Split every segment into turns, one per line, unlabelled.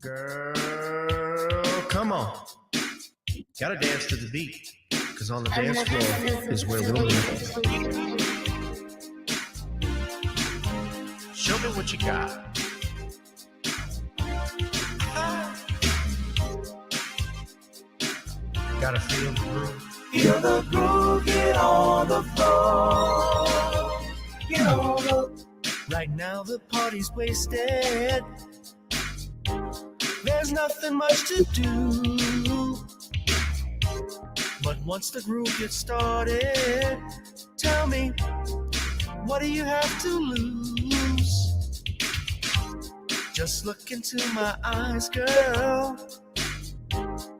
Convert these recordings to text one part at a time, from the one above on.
Girl, come on. Gotta dance to the beat, because on the dance floor is where we'll meet. Show me what you got. Gotta feel the groove.
Feel the groove, get on the floor. Get on the...
Right now the party's wasted. There's nothing much to do. But once the groove gets started, tell me, what do you have to lose? Just look into my eyes, girl,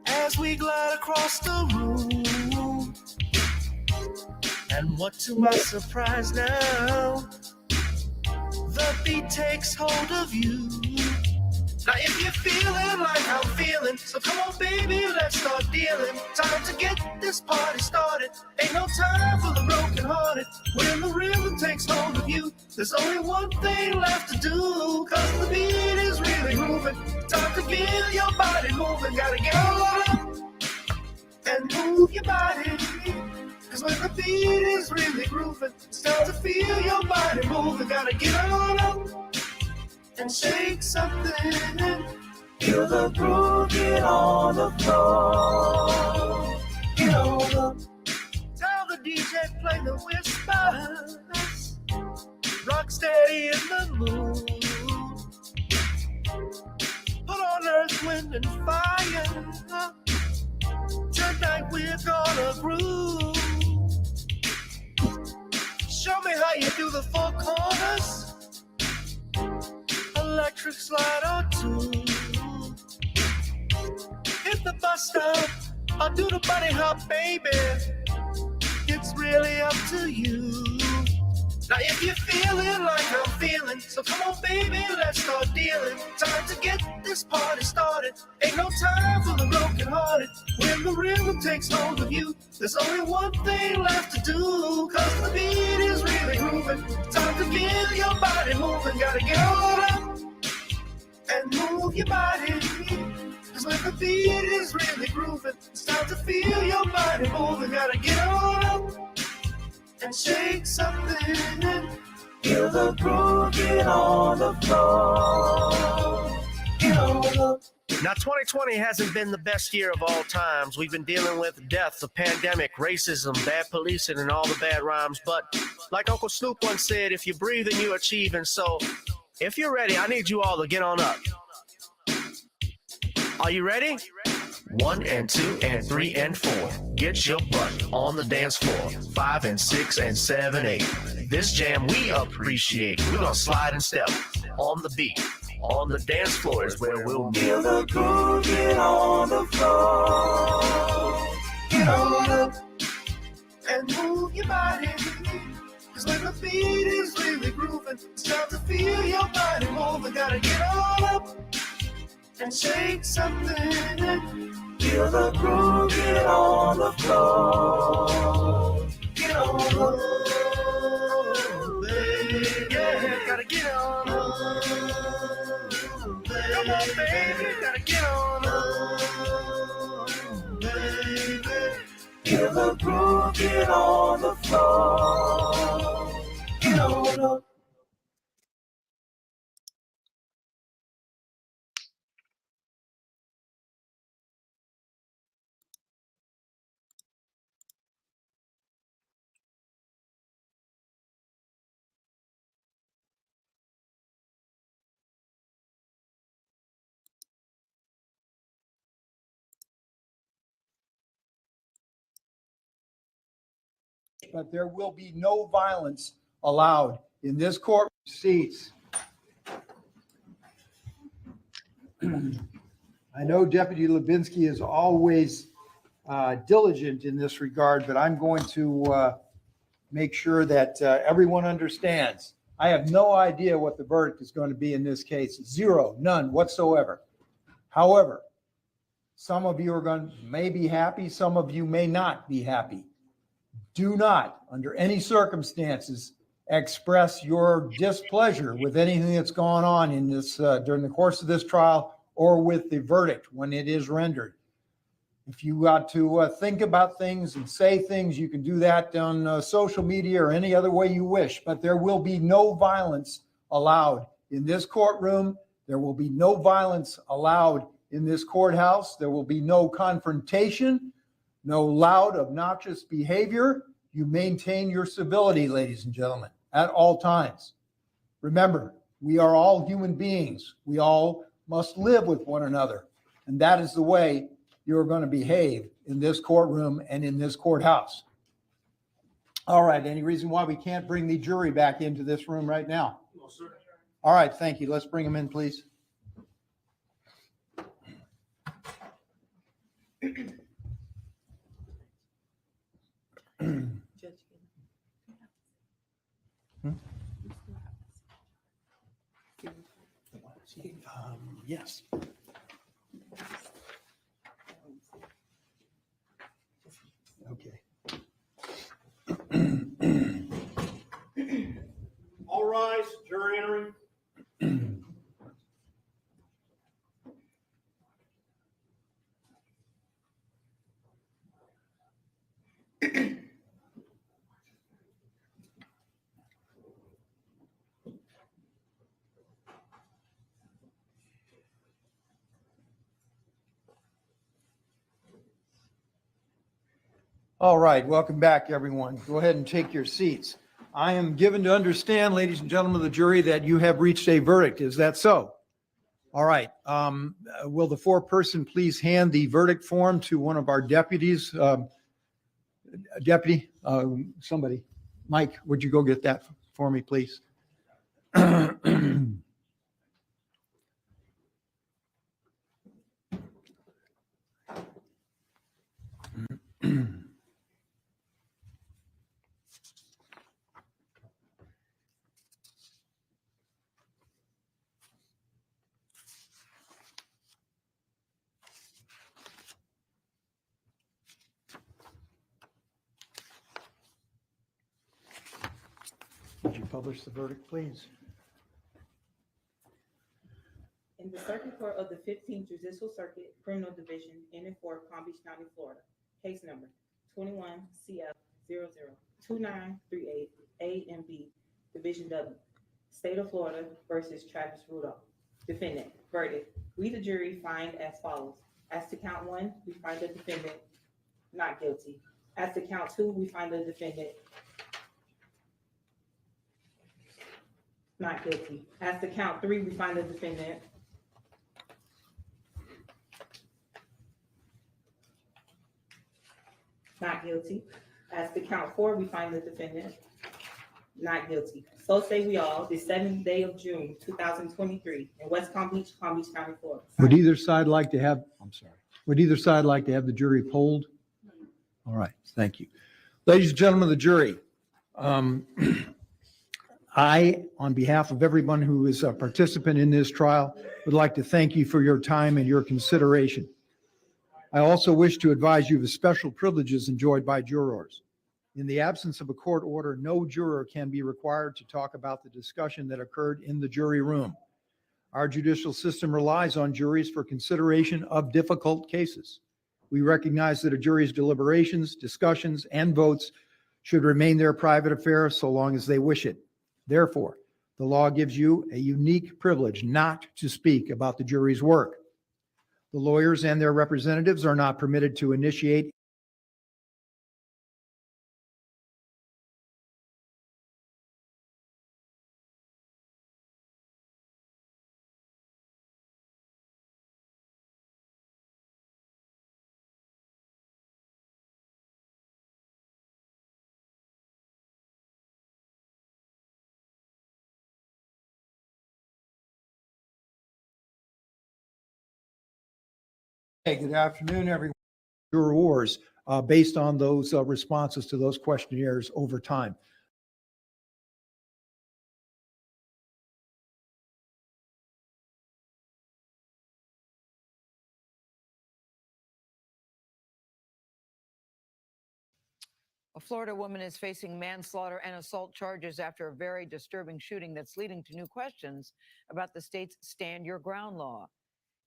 as we glide across the room. And what to my surprise now, the beat takes hold of you. Now if you're feeling like I'm feeling, so come on baby, let's start dealing. Time to get this party started. Ain't no time for the broken hearted. When the rhythm takes hold of you, there's only one thing left to do. Cause the beat is really moving. Time to feel your body moving. Gotta get on up and move your body. Cause when the beat is really grooving, it's time to feel your body moving. Gotta get on up and shake something.
Feel the groove, get on the floor. Get on the...
Tell the DJ play the whispers. Rock steady in the mood. Put on earth, wind, and fire. Tonight we're gonna groove. Show me how you do the four corners. Electric slide or two. Hit the bus stop or do the bunny hop, baby. It's really up to you. Now if you're feeling like I'm feeling, so come on baby, let's start dealing. Time to get this party started. Ain't no time for the broken hearted. When the rhythm takes hold of you, there's only one thing left to do. Cause the beat is really grooving. Time to feel your body moving. Gotta get on up and move your body. Cause when the beat is really grooving, it's time to feel your body moving. Gotta get on up and shake something.
Feel the groove, get on the floor. Get on the...
Now 2020 hasn't been the best year of all times. We've been dealing with death, the pandemic, racism, bad policing, and all the bad rhymes. But like Uncle Snoop once said, if you breathe and you achieve. And so if you're ready, I need you all to get on up. Are you ready? 1 and 2 and 3 and 4. Get your butt on the dance floor. 5 and 6 and 7, 8. This jam we appreciate. We're gonna slide and step on the beat. On the dance floor is where we'll meet.
Feel the groove, get on the floor. Get on up
And move your body. Cause when the beat is really grooving, it's time to feel your body moving. Gotta get on up and shake something.
Feel the groove, get on the floor.
Get on up, baby. Yeah, gotta get on up. Come on, baby, gotta get on up, baby.
Feel the groove, get on the floor. Get on up.
But there will be no violence allowed in this court. Seats. I know Deputy Lubinsky is always diligent in this regard, but I'm going to make sure that everyone understands. I have no idea what the verdict is going to be in this case. Zero, none whatsoever. However, some of you may be happy, some of you may not be happy. Do not, under any circumstances, express your displeasure with anything that's gone on in this during the course of this trial or with the verdict when it is rendered. If you got to think about things and say things, you can do that on social media or any other way you wish, but there will be no violence allowed in this courtroom. There will be no violence allowed in this courthouse. There will be no confrontation, no loud, obnoxious behavior. You maintain your civility, ladies and gentlemen, at all times. Remember, we are all human beings. We all must live with one another, and that is the way you're going to behave in this courtroom and in this courthouse. All right, any reason why we can't bring the jury back into this room right now?
No, sir.
All right, thank you. Let's bring them in, please. Yes. Okay.
All rise, jury entering.
All right, welcome back, everyone. Go ahead and take your seats. I am given to understand, ladies and gentlemen of the jury, that you have reached a verdict. Is that so? All right. Will the foreperson please hand the verdict form to one of our deputies? Deputy, somebody. Mike, would you go get that for me, please? Would you publish the verdict, please?
In the Circuit Court of the 15th Judicial Circuit, Criminal Division, in and for Palm Beach County, Florida, case number 21 CF 002938 A and B, Division W, State of Florida versus Travis Rudolph. Defendant, verdict. We, the jury, find as follows. As to count one, we find the defendant not guilty. As to count two, we find the defendant not guilty. As to count three, we find the defendant not guilty. As to count four, we find the defendant not guilty. So say we all, the 7th day of June, 2023, in West Palm Beach, County, Florida.
Would either side like to have, would either side like to have the jury polled? All right, thank you. Ladies and gentlemen of the jury, I, on behalf of everyone who is a participant in this trial, would like to thank you for your time and your consideration. I also wish to advise you of the special privileges enjoyed by jurors. In the absence of a court order, no juror can be required to talk about the discussion that occurred in the jury room. Our judicial system relies on juries for consideration of difficult cases. We recognize that a jury's deliberations, discussions, and votes should remain their private affair so long as they wish it. Therefore, the law gives you a unique privilege not to speak about the jury's work. The lawyers and their representatives are not permitted to initiate Hey, good afternoon, everyone. Jurors, based on those responses to those questionnaires over time.
A Florida woman is facing manslaughter and assault charges after a very disturbing shooting that's leading to new questions about the state's Stand Your Ground law.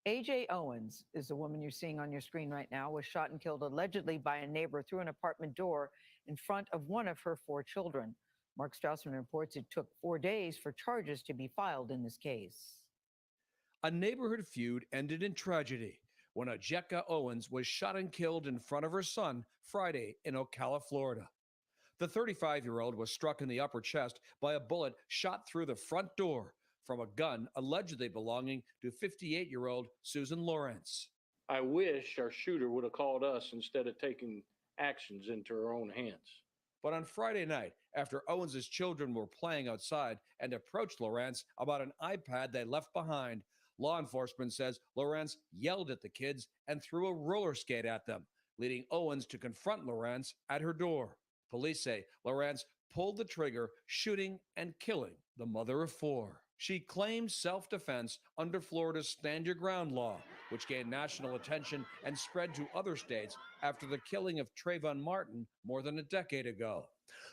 A.J. Owens is the woman you're seeing on your screen right now, was shot and killed allegedly by a neighbor through an apartment door in front of one of her 4 children. Mark Strausman reports it took 4 days for charges to be filed in this case.
A neighborhood feud ended in tragedy when Ajeka Owens was shot and killed in front of her son Friday in Ocala, Florida. The 35-year-old was struck in the upper chest by a bullet shot through the front door from a gun allegedly belonging to 58-year-old Susan Lawrence.
I wish our shooter would have called us instead of taking actions into her own hands.
But on Friday night, after Owens' children were playing outside and approached Lawrence about an iPad they left behind, law enforcement says Lawrence yelled at the kids and threw a roller skate at them, leading Owens to confront Lawrence at her door. Police say Lawrence pulled the trigger, shooting and killing the mother of 4. She claimed self-defense under Florida's Stand Your Ground law, which gained national attention and spread to other states after the killing of Trayvon Martin more than a decade ago.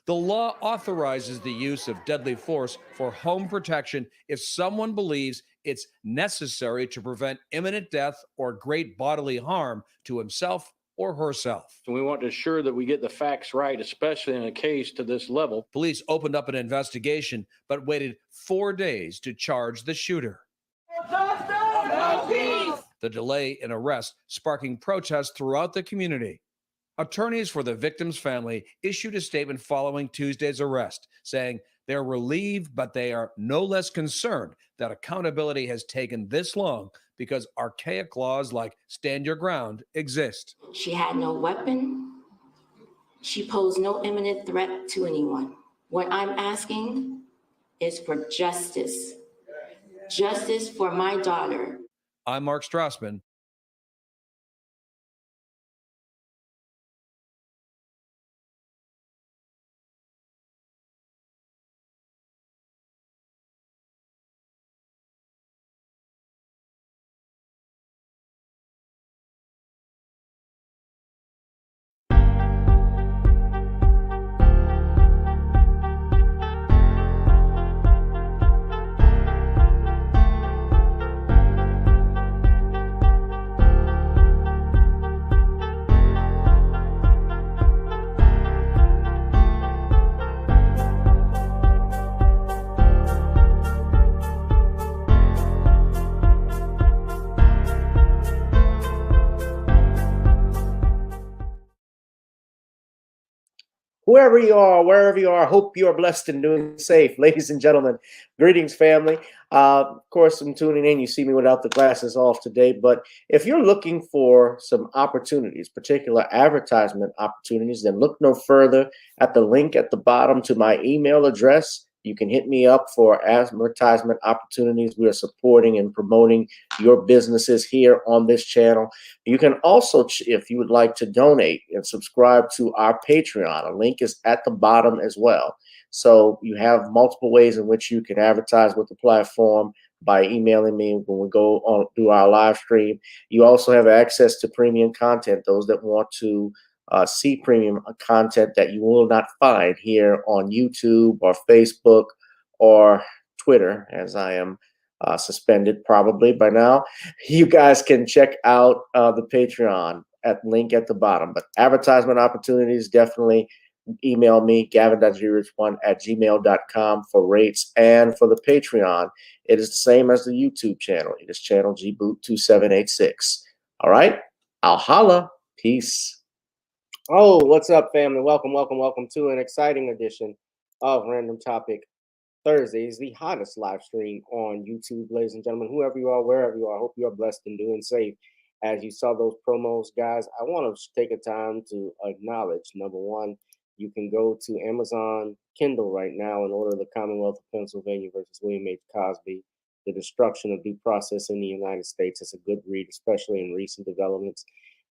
The law authorizes the use of deadly force for home protection if someone believes it's necessary to prevent imminent death or great bodily harm to himself or herself.
So we want to ensure that we get the facts right, especially in a case to this level.
Police opened up an investigation, but waited 4 days to charge the shooter. The delay in arrest sparking protests throughout the community. Attorneys for the victim's family issued a statement following Tuesday's arrest, saying they're relieved, but they are no less concerned that accountability has taken this long because archaic laws like Stand Your Ground exist.
She had no weapon. She posed no imminent threat to anyone. What I'm asking is for justice. Justice for my daughter.
I'm Mark Strausman.
Whoever you are, wherever you are, hope you are blessed and doing safe. Ladies and gentlemen, greetings, family. Of course, I'm tuning in. You see me without the glasses off today. But if you're looking for some opportunities, particular advertisement opportunities, then look no further at the link at the bottom to my email address. You can hit me up for advertisement opportunities. We are supporting and promoting your businesses here on this channel. You can also, if you would like to donate and subscribe to our Patreon, a link is at the bottom as well. So you have multiple ways in which you can advertise with the platform by emailing me when we go on through our live stream. You also have access to premium content, those that want to see premium content that you will not find here on YouTube or Facebook or Twitter, as I am suspended probably by now. You guys can check out the Patreon at link at the bottom. But advertisement opportunities, definitely email me, gavin.grich1@gmail.com for rates. And for the Patreon, it is the same as the YouTube channel. It is channel gboot2786. All right, I'll holla. Peace. Oh, what's up, family? Welcome to an exciting edition of Random Topic Thursdays, the hottest live stream on YouTube, ladies and gentlemen. Whoever you are, wherever you are, I hope you are blessed and doing safe. As you saw those promos, guys, I want to take a time to acknowledge, number one, you can go to Amazon Kindle right now and order The Commonwealth of Pennsylvania versus William H. Cosby, The Destruction of Due Process in the United States. It's a good read, especially in recent developments.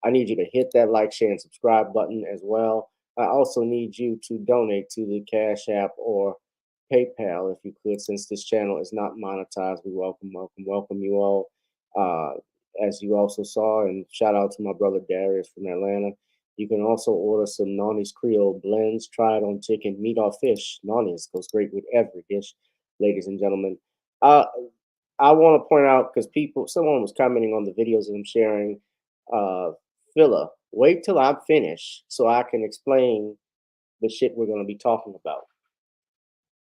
I need you to hit that like, share, and subscribe button as well. I also need you to donate to the Cash App or PayPal if you could, since this channel is not monetized. We welcome you all. As you also saw, and shout out to my brother Darius from Atlanta. You can also order some Nani's Creole blends. Try it on chicken, meat, or fish. Nani's goes great with every dish, ladies and gentlemen. I want to point out because someone was commenting on the videos that I'm sharing. Phila, wait till I'm finished so I can explain the shit we're going to be talking about.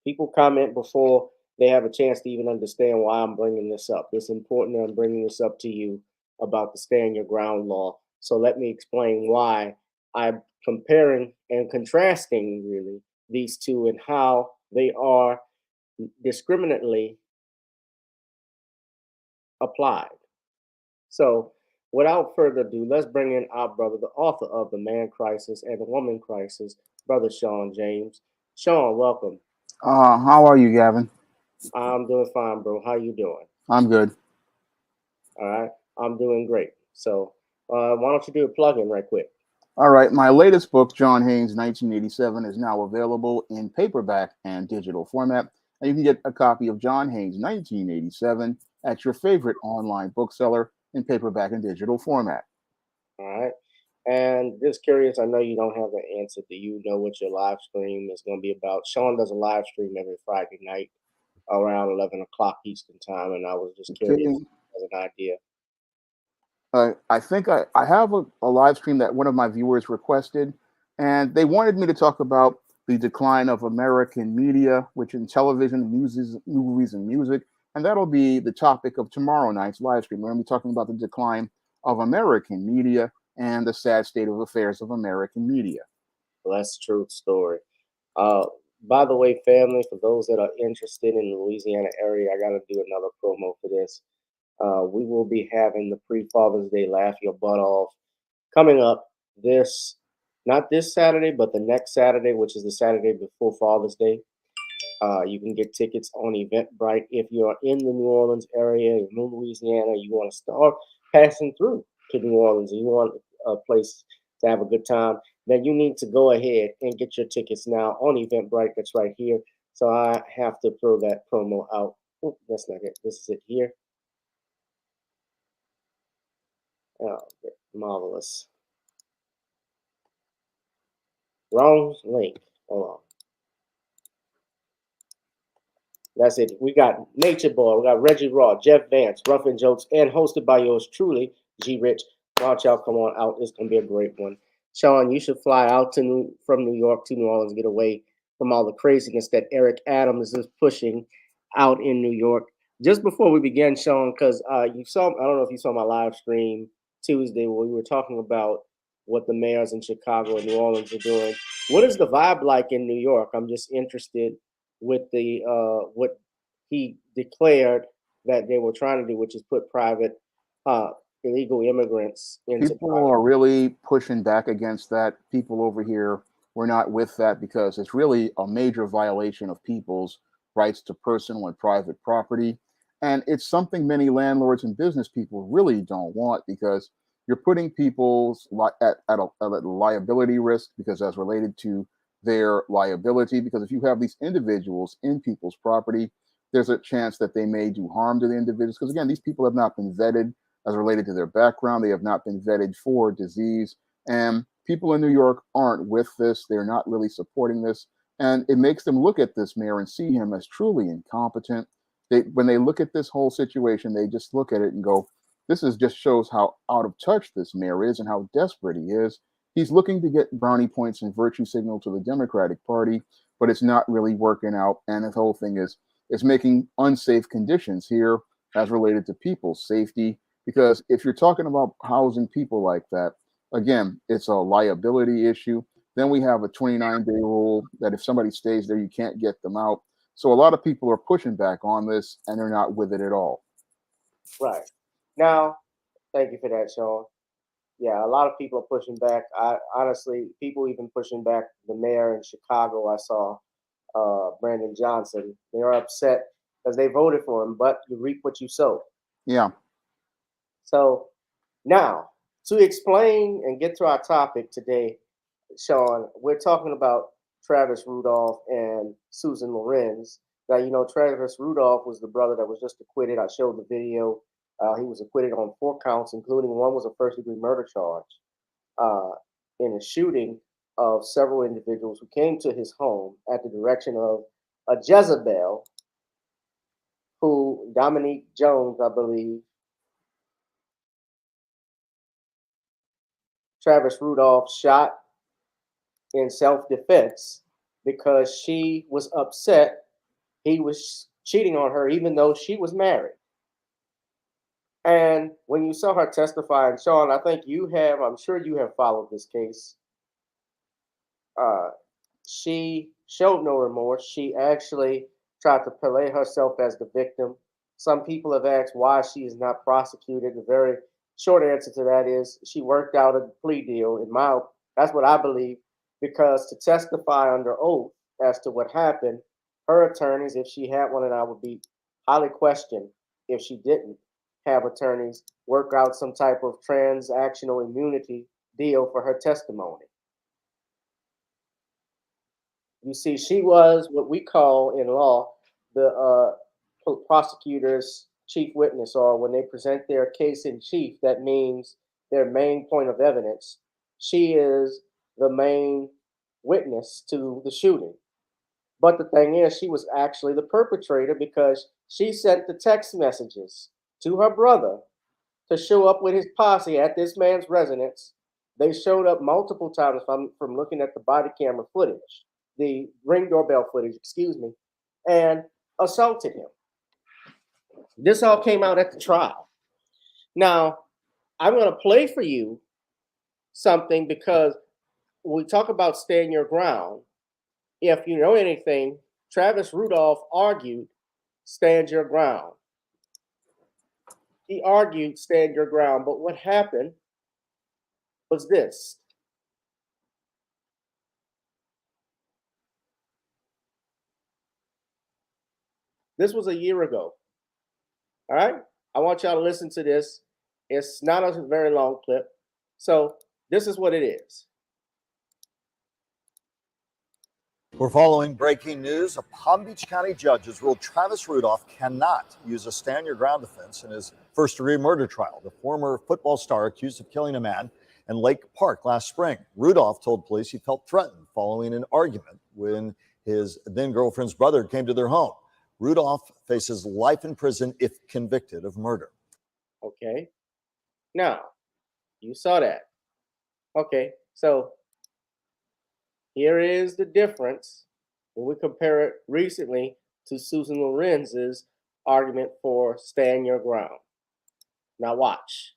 People comment before they have a chance to even understand why I'm bringing this up. It's important that I'm bringing this up to you about the stand your ground law. So let me explain why I'm comparing and contrasting really these two and how they are discriminately applied. So without further ado, let's bring in our brother, the author of The Man Crisis and the Woman Crisis, Brother Shawn James. Shawn, welcome.
How are you, Gavin?
I'm doing fine, bro. How you doing?
I'm good.
All right. I'm doing great. So why don't you do a plug-in right quick?
All right. My latest book, John Haynes, 1987, is now available in paperback and digital format. And you can get a copy of John Haynes, 1987, at your favorite online bookseller in paperback and digital format.
All right. And just curious, I know you don't have the answer. Do you know what your live stream is going to be about? Shawn does a live stream every Friday night around 11 o'clock Eastern time. And I was just curious as an idea.
I think I have a live stream that one of my viewers requested, and they wanted me to talk about the decline of American media, which in television, movies, and music. And that'll be the topic of tomorrow night's live stream. We're going to be talking about the decline of American media and the sad state of affairs of American media.
Well, that's a true story. By the way, family, for those that are interested in the Louisiana area, I got to do another promo for this. We will be having the pre-Father's Day Laugh Your Butt Off coming up not this Saturday, but the next Saturday, which is the Saturday before Father's Day. You can get tickets on Eventbrite. If you're in the New Orleans area, in Louisiana, you want to start passing through to New Orleans and you want a place to have a good time, then you need to go ahead and get your tickets now on Eventbrite. That's right here. So I have to throw that promo out. Oh, that's not it. This is it here. Oh, marvelous. Wrong link. Hold on. That's it. We got Nature Boy. We got Reggie Raw, Jeff Vance, Rough and Jokes, and hosted by yours truly, G Rich. Why don't y'all come on out? It's going to be a great one. Shawn, you should fly out from New York to New Orleans, get away from all the craziness that Eric Adams is pushing out in New York. Just before we begin, Shawn, because I don't know if you saw my live stream Tuesday where we were talking about what the mayors in Chicago and New Orleans are doing. What is the vibe like in New York? I'm just interested with the what he declared that they were trying to do, which is put private illegal immigrants into
people are really pushing back against that. People over here were not with that because it's really a major violation of people's rights to personal and private property. And it's something many landlords and business people really don't want because you're putting people's at a liability risk because that's related to their liability. Because if you have these individuals in people's property, there's a chance that they may do harm to the individuals. Because again, these people have not been vetted as related to their background. They have not been vetted for disease. And people in New York aren't with this. They're not really supporting this. And it makes them look at this mayor and see him as truly incompetent. When they look at this whole situation, they just look at it and go, just shows how out of touch this mayor is and how desperate he is. He's looking to get brownie points and virtue signal to the Democratic Party, but it's not really working out. And the whole thing is making unsafe conditions here as related to people's safety. Because if you're talking about housing people like that, again, it's a liability issue. Then we have a 29-day rule that if somebody stays there, you can't get them out. So a lot of people are pushing back on this, and they're not with it at all.
Right. Now, thank you for that, Shawn. Yeah, a lot of people are pushing back. Honestly, people even pushing back the mayor in Chicago. I saw Brandon Johnson. They're upset because they voted for him, but you reap what you sow.
Yeah.
So now, to explain and get to our topic today, Shawn, we're talking about Travis Rudolph and Susan Lorenz. Now, Travis Rudolph was the brother that was just acquitted. I showed the video. He was acquitted on 4 counts, including one was a first-degree murder charge in a shooting of several individuals who came to his home at the direction of a Jezebel who Dominique Jones, I believe, Travis Rudolph shot in self-defense because she was upset he was cheating on her even though she was married. And when you saw her testify, and Shawn, I think I'm sure you have followed this case. She showed no remorse. She actually tried to play herself as the victim. Some people have asked why she is not prosecuted. The very short answer to that is she worked out a plea deal. That's what I believe, because to testify under oath as to what happened, her attorneys, if she had one, and I would be highly questioned if she didn't have attorneys, work out some type of transactional immunity deal for her testimony. You see, she was what we call in law the prosecutor's chief witness, or when they present their case in chief, that means their main point of evidence. She is the main witness to the shooting. But the thing is, she was actually the perpetrator because she sent the text messages to her brother to show up with his posse at this man's residence. They showed up multiple times from looking at the body camera footage, the Ring doorbell footage, excuse me, and assaulted him. This all came out at the trial. Now, I'm going to play for you something because when we talk about staying your ground, if you know anything, Travis Rudolph argued, stand your ground. He argued, stand your ground. But what happened was this. This was a year ago. All right? I want y'all to listen to this. It's not a very long clip. So this is what it is.
We're following breaking news. A Palm Beach County judge has ruled Travis Rudolph cannot use a stand your ground defense in his first-degree murder trial. The former football star accused of killing a man in Lake Park last spring. Rudolph told police he felt threatened following an argument when his then-girlfriend's brother came to their home. Rudolph faces life in prison if convicted of murder.
Okay. Now, you saw that. Okay, so here is the difference when we compare it recently to Susan Lorenz's argument for stand your ground. Now watch.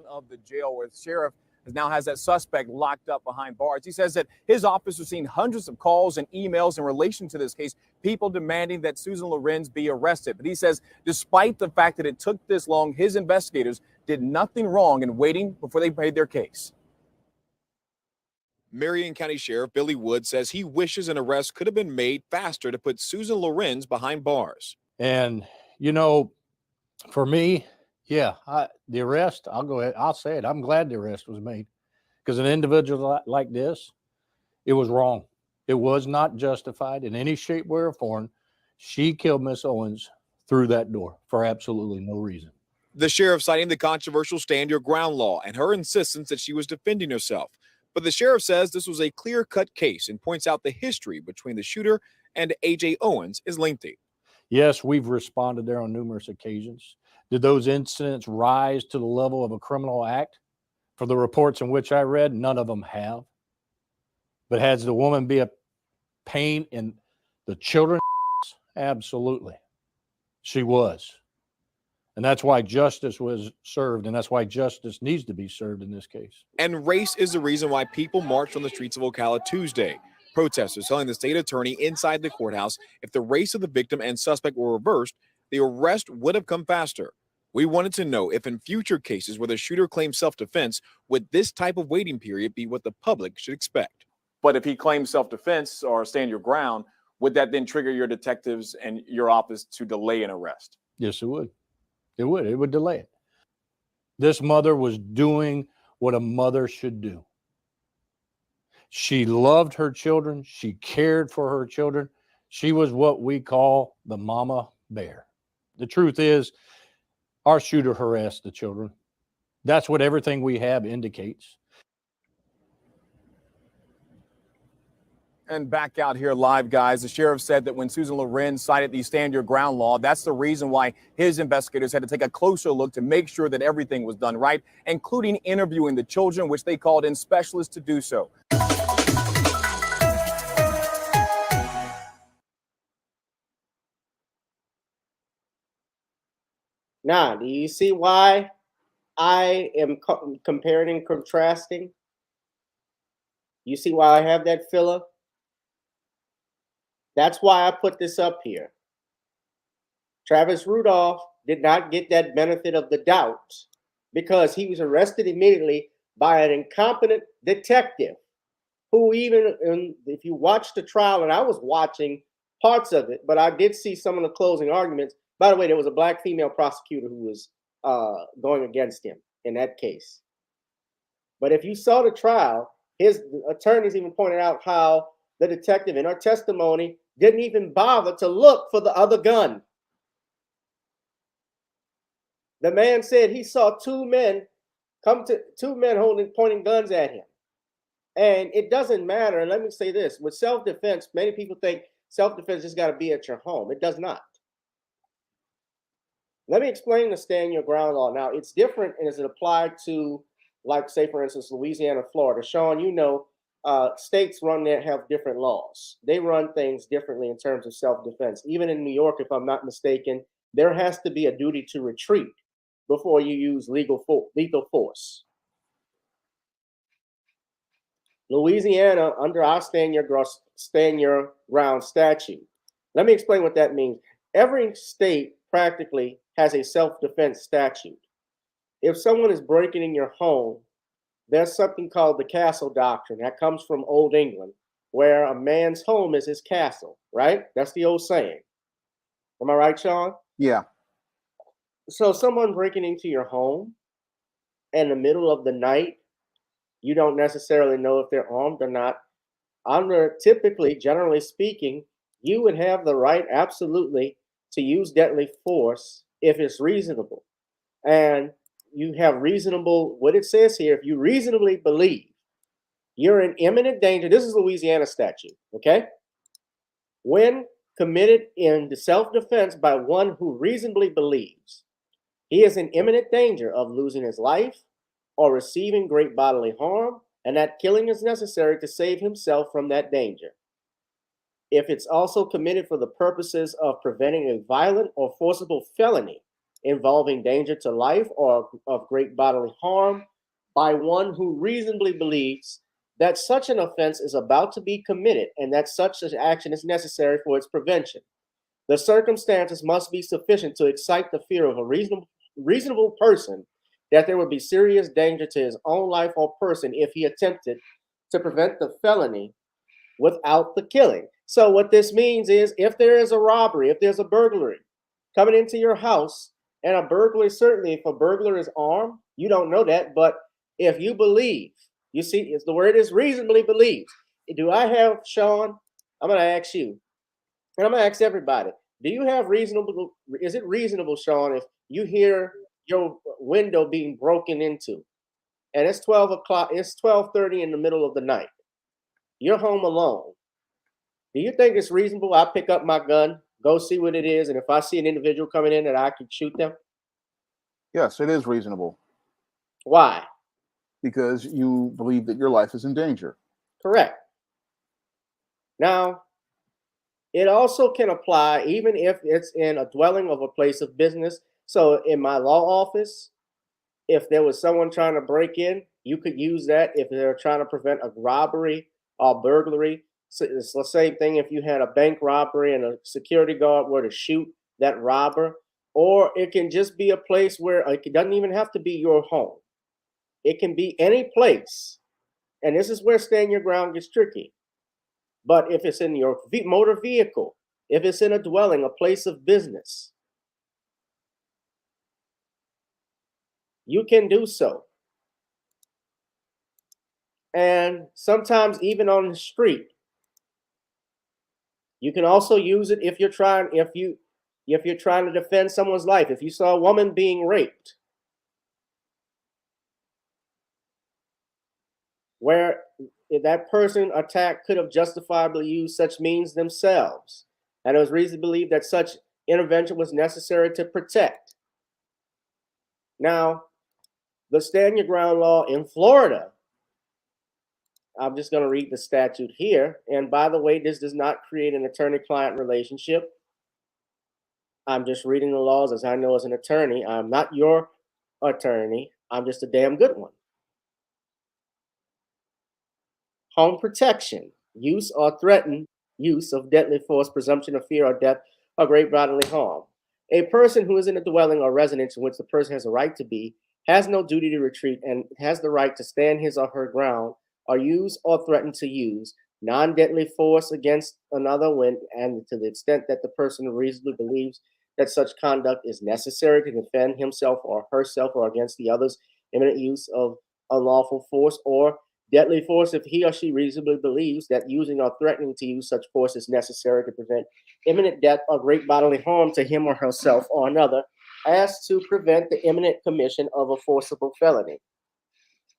Of the jail where the sheriff now has that suspect locked up behind bars. He says that his office has seen hundreds of calls and emails in relation to this case, people demanding that Susan Lorenz be arrested. But he says despite the fact that it took this long, his investigators did nothing wrong in waiting before they made their case.
Marion County Sheriff Billy Wood says he wishes an arrest could have been made faster to put Susan Lorenz behind bars.
And, you know, for me, yeah, the arrest, I'll go ahead, I'll say it. I'm glad the arrest was made because an individual like this, it was wrong. It was not justified in any shape, way, or form. She killed Miss Owens through that door for absolutely no reason.
The sheriff citing the controversial stand your ground law and her insistence that she was defending herself. But the sheriff says this was a clear-cut case and points out the history between the shooter and A.J. Owens is lengthy.
Yes, we've responded there on numerous occasions. Did those incidents rise to the level of a criminal act? For the reports in which I read, none of them have. But has the woman be a pain in the children? Absolutely. She was. And that's why justice was served, and that's why justice needs to be served in this case.
And race is the reason why people marched on the streets of Ocala Tuesday. Protesters telling the state attorney inside the courthouse if the race of the victim and suspect were reversed, the arrest would have come faster. We wanted to know if in future cases where the shooter claims self-defense, would this type of waiting period be what the public should expect?
But if he claims self-defense or stand your ground, would that then trigger your detectives and your office to delay an arrest?
Yes, it would. It would. It would delay it. This mother was doing what a mother should do. She loved her children. She cared for her children. She was what we call the mama bear. The truth is, our shooter harassed the children. That's what everything we have indicates.
And back out here live, guys, the sheriff said that when Susan Loren cited the stand your ground law, that's the reason why his investigators had to take a closer look to make sure that everything was done right, including interviewing the children, which they called in specialists to do so.
Now, do you see why I am comparing and contrasting? You see why I have that filler? That's why I put this up here. Travis Rudolph did not get that benefit of the doubt because he was arrested immediately by an incompetent detective who if you watch the trial, and I was watching parts of it, but I did see some of the closing arguments. By the way, there was a black female prosecutor who was going against him in that case. But if you saw the trial, his attorneys even pointed out how the detective in her testimony didn't even bother to look for the other gun. The man said he saw two men pointing guns at him. And it doesn't matter. And let me say this, with self-defense, many people think self-defense just got to be at your home. It does not. Let me explain the stand your ground law. Now, it's different as it applied to, like, say, for instance, Louisiana, Florida. Shawn, you know, states have different laws. They run things differently in terms of self-defense. Even in New York, if I'm not mistaken, there has to be a duty to retreat before you use lethal force. Louisiana, under our stand your ground statute. Let me explain what that means. Every state practically has a self-defense statute. If someone is breaking in your home, there's something called the castle doctrine that comes from Old England, where a man's home is his castle, right? That's the old saying. Am I right, Shawn?
Yeah.
So someone breaking into your home in the middle of the night, you don't necessarily know if they're armed or not. Typically, generally speaking, you would have the right, absolutely, to use deadly force if it's reasonable. And you have reasonable, what it says here, if you reasonably believe you're in imminent danger, this is Louisiana statute, okay? When committed in the self-defense by one who reasonably believes he is in imminent danger of losing his life or receiving great bodily harm, and that killing is necessary to save himself from that danger. If it's also committed for the purposes of preventing a violent or forcible felony involving danger to life or of great bodily harm by one who reasonably believes that such an offense is about to be committed and that such an action is necessary for its prevention. The circumstances must be sufficient to excite the fear of a reasonable person that there would be serious danger to his own life or person if he attempted to prevent the felony without the killing. So what this means is if there is a robbery, if there's a burglary coming into your house, and a burglar, certainly if a burglar is armed, you don't know that, but if you believe, you see, it's the word is reasonably believed. Do I have, Shawn, I'm going to ask you, and I'm going to ask everybody, do you have reasonable, is it reasonable, Shawn, if you hear your window being broken into and it's 12 o'clock, it's 12:30 in the middle of the night, you're home alone, do you think it's reasonable I pick up my gun, go see what it is, and if I see an individual coming in that I can shoot them?
Yes, it is reasonable.
Why?
Because you believe that your life is in danger.
Correct. Now, it also can apply even if it's in a dwelling of a place of business. So in my law office, if there was someone trying to break in, you could use that if they're trying to prevent a robbery or burglary. So it's the same thing if you had a bank robbery and a security guard were to shoot that robber. Or it can just be a place where it doesn't even have to be your home. It can be any place. And this is where stand your ground gets tricky. But if it's in your motor vehicle, if it's in a dwelling, a place of business, you can do so. And sometimes even on the street, you can also use it if you're trying to defend someone's life. If you saw a woman being raped, where if that person attacked could have justifiably used such means themselves, and it was reason to believe that such intervention was necessary to protect. Now, the stand your ground law in Florida, I'm just going to read the statute here. And by the way, this does not create an attorney-client relationship. I'm just reading the laws as I know as an attorney. I'm not your attorney. I'm just a damn good one. Home protection, use or threatened use of deadly force, presumption of fear or death or great bodily harm. A person who is in a dwelling or residence in which the person has a right to be has no duty to retreat and has the right to stand his or her ground or use or threaten to use non-deadly force against another when and to the extent that the person reasonably believes that such conduct is necessary to defend himself or herself or against the other's imminent use of unlawful force or deadly force if he or she reasonably believes that using or threatening to use such force is necessary to prevent imminent death or great bodily harm to him or herself or another, as to prevent the imminent commission of a forcible felony.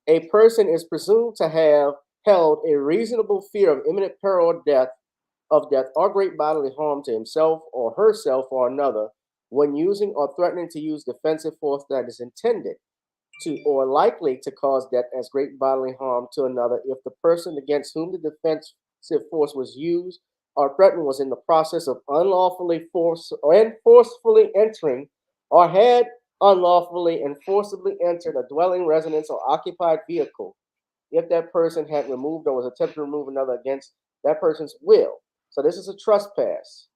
A person is presumed to have held a reasonable fear of imminent peril of death or great bodily harm to himself or herself or another when using or threatening to use defensive force that is intended to or likely to cause death as great bodily harm to another if the person against whom the defensive force was used or threatened was in the process of unlawfully forcefully entering or had unlawfully and forcibly entered a dwelling, residence, or occupied vehicle if that person had removed or was attempting to remove another against that person's will. So this is a trespass.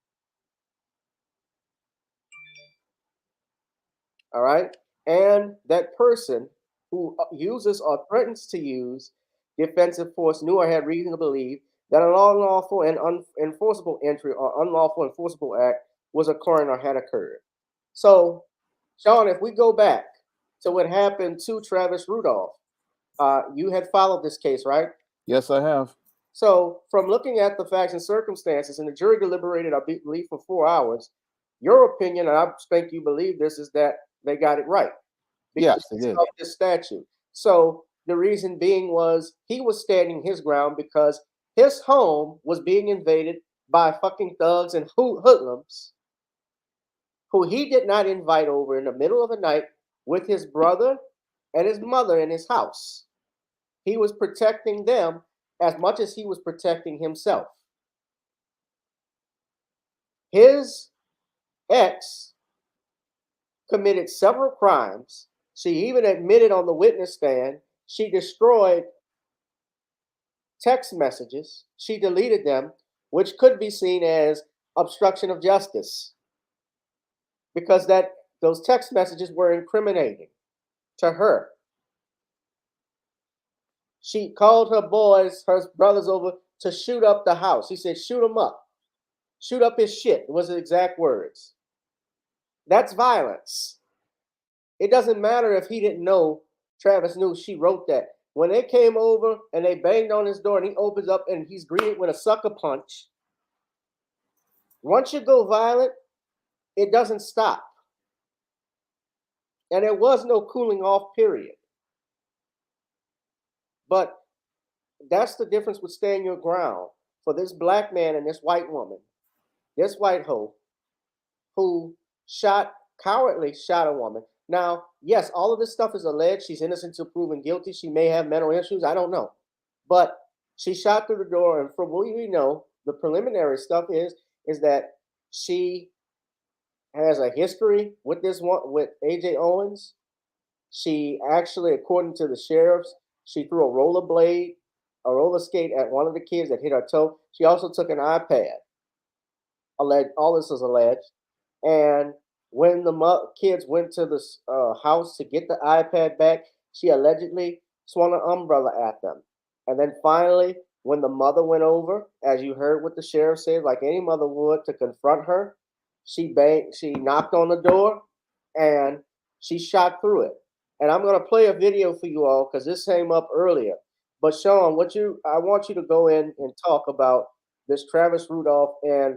All right? And that person who uses or threatens to use defensive force knew or had reason to believe that an unlawful and unenforceable entry or unlawful enforceable act was occurring or had occurred. So, Shawn, if we go back to what happened to Travis Rudolph, you had followed this case, right?
Yes, I have.
So, from looking at the facts and circumstances, and the jury deliberated, I believe, for 4 hours, your opinion, and I think you believe this, is that they got it right.
Yes, they did.
Of this statute. So the reason being was he was standing his ground because his home was being invaded by fucking thugs and hoodlums who he did not invite over in the middle of the night with his brother and his mother in his house. He was protecting them as much as he was protecting himself. His ex committed several crimes. She even admitted on the witness stand she destroyed text messages. She deleted them, which could be seen as obstruction of justice because those text messages were incriminating to her. She called her brothers over to shoot up the house. He said, shoot them up. Shoot up his shit, was the exact words. That's violence. It doesn't matter if he didn't know, Travis knew she wrote that. When they came over and they banged on his door and he opens up and he's greeted with a sucker punch, once you go violent, it doesn't stop. And there was no cooling off period. But that's the difference with staying your ground for this black man and this white woman, this white hoe who cowardly shot a woman. Now, yes, all of this stuff is alleged. She's innocent until proven guilty. She may have mental issues. I don't know. But she shot through the door. And from what we know, the preliminary stuff is that she has a history with this one, with A.J. Owens. She actually, according to the sheriffs, she threw a roller skate at one of the kids that hit her toe. She also took an iPad. All this is alleged. And when the kids went to the house to get the iPad back, she allegedly swung an umbrella at them. And then finally, when the mother went over, as you heard what the sheriff said, like any mother would, to confront her, she knocked on the door and she shot through it. And I'm going to play a video for you all because this came up earlier. But Shawn, I want you to go in and talk about this Travis Rudolph and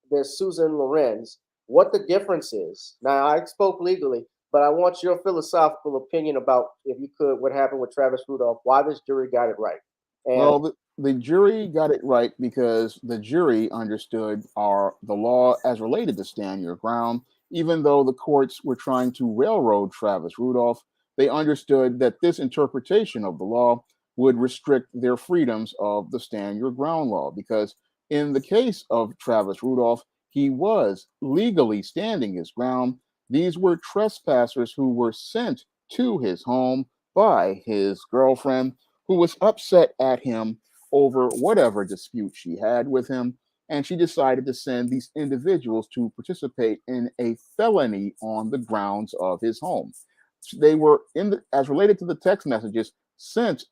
this Susan Lorenz, what the difference is. Now, I spoke legally, but I want your philosophical opinion about, if you could, what happened with Travis Rudolph, why this jury got it right. And
Well, the jury got it right because the jury understood the law as related to stand your ground. Even though the courts were trying to railroad Travis Rudolph, they understood that this interpretation of the law would restrict their freedoms of the stand your ground law. Because in the case of Travis Rudolph, he was legally standing his ground. These were trespassers who were sent to his home by his girlfriend, who was upset at him over whatever dispute she had with him. And she decided to send these individuals to participate in a felony on the grounds of his home. They were, as related to the text messages, sent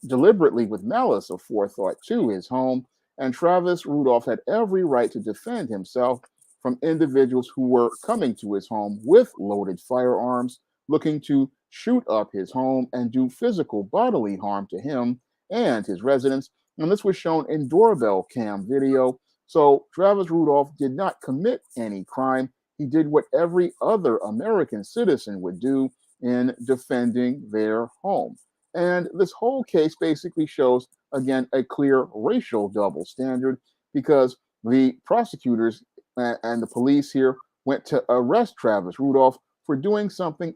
deliberately with malice of forethought to his home. And Travis Rudolph had every right to defend himself from individuals who were coming to his home with loaded firearms, looking to shoot up his home and do physical bodily harm to him and his residents. And this was shown in doorbell cam video. So Travis Rudolph did not commit any crime. He did what every other American citizen would do in defending their home. And this whole case basically shows, again, a clear racial double standard, because the prosecutors and the police here went to arrest Travis Rudolph for doing something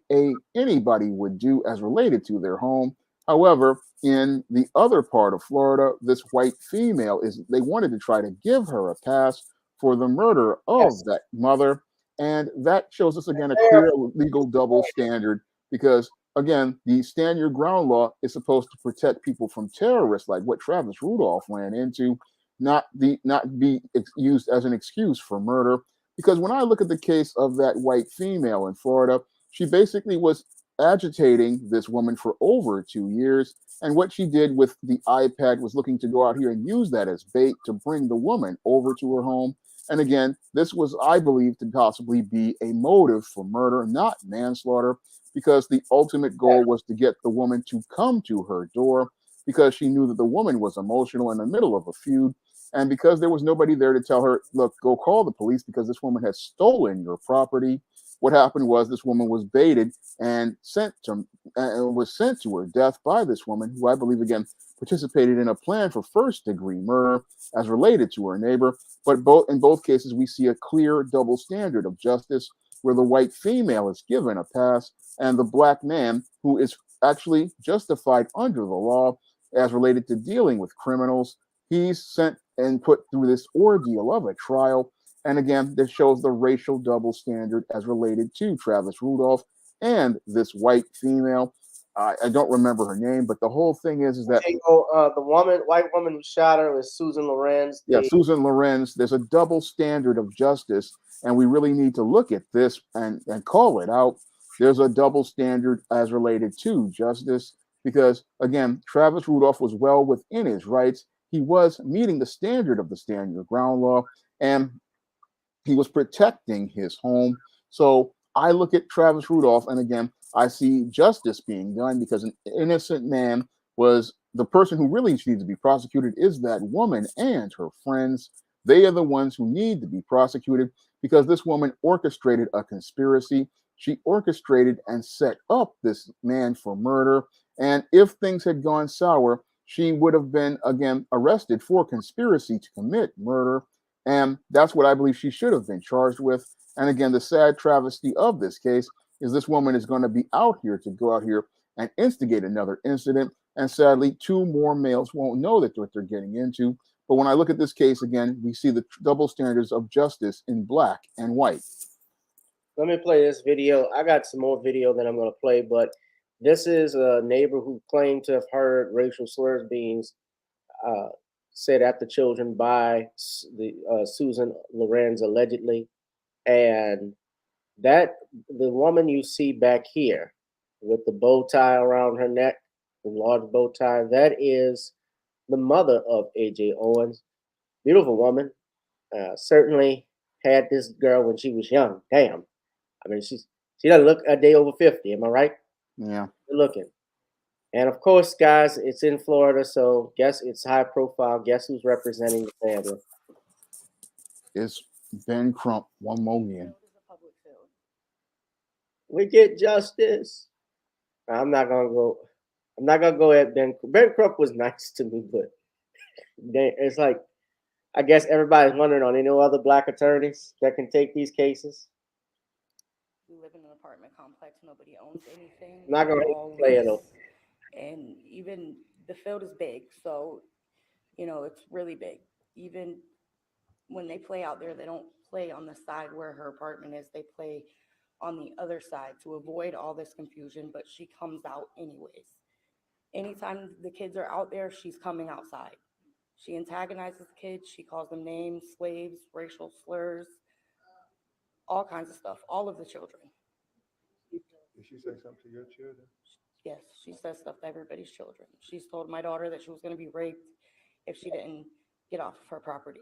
anybody would do as related to their home. However, in the other part of Florida, this white female they wanted to try to give her a pass for the murder of that mother. And that shows us again a clear legal double standard, because again, the stand your ground law is supposed to protect people from terrorists like what Travis Rudolph ran into, not be used as an excuse for murder. Because when I look at the case of that white female in Florida, she basically was agitating this woman for over 2 years. And what she did with the iPad was looking to go out here and use that as bait to bring the woman over to her home. And again, this was, I believe, to possibly be a motive for murder, not manslaughter, because the ultimate goal was to get the woman to come to her door, because she knew that the woman was emotional in the middle of a feud. And because there was nobody there to tell her, look, go call the police because this woman has stolen your property. What happened was this woman was baited and was sent to her death by this woman, who I believe, again, participated in a plan for first-degree murder as related to her neighbor. But in both cases, we see a clear double standard of justice, where the white female is given a pass and the black man, who is actually justified under the law as related to dealing with criminals, he's sent and put through this ordeal of a trial. And again, this shows the racial double standard as related to Travis Rudolph and this white female. I don't remember her name, but the whole thing is that
the white woman who shot her was Susan Lorenz.
Yeah, Susan Lorenz. There's a double standard of justice, and we really need to look at this and call it out. There's a double standard as related to justice, because again, Travis Rudolph was well within his rights. He was meeting the standard of the stand your ground law, and he was protecting his home. So I look at Travis Rudolph, and again, I see justice being done, because an innocent man was the person who really needs to be prosecuted is that woman and her friends. They are the ones who need to be prosecuted, because this woman orchestrated a conspiracy. She orchestrated and set up this man for murder. And if things had gone sour, she would have been, again, arrested for conspiracy to commit murder. And that's what I believe she should have been charged with. And again, the sad travesty of this case is this woman is going to be out here to go out here and instigate another incident. And sadly, 2 more males won't know that what they're getting into. But when I look at this case again, we see the double standards of justice in black and white.
Let me play this video. I got some more video that I'm going to play, but this is a neighbor who claimed to have heard racial slurs being said at the children by Susan Lorenz, allegedly. And that the woman you see back here with the bow tie around her neck, the large bow tie, that is the mother of A.J. Owens. Beautiful woman. Certainly had this girl when she was young. Damn. I mean, she doesn't look a day over 50. Am I right?
Yeah.
Good looking. And of course, guys, it's in Florida, so guess it's high profile. Guess who's representing the family?
It's Ben Crump, one more again.
We get justice. I'm not gonna go at Ben. Ben Crump was nice to me, but It's like, I guess everybody's wondering, are there no other black attorneys that can take these cases?
We live in an apartment complex. Nobody owns anything.
I'm not going
They're
to
all
play it.
leased. And even the field is big. So, it's really big. Even when they play out there, they don't play on the side where her apartment is. They play on the other side to avoid all this confusion, but she comes out anyways. Anytime the kids are out there, she's coming outside. She antagonizes kids. She calls them names, slaves, racial slurs, all kinds of stuff, all of the children.
Did she say something to your children?
Yes, she says stuff to everybody's children. She's told my daughter that she was going to be raped if she didn't get off of her property.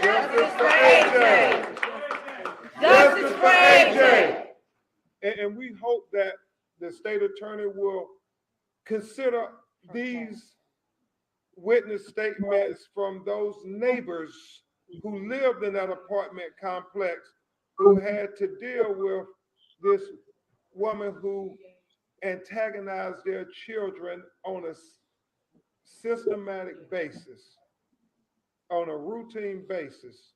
Justice for AJ! Justice for AJ! And we hope that the state attorney will consider these witness statements from those neighbors who lived in that apartment complex, who had to deal with this woman who antagonized their children on a systematic basis, on a routine basis,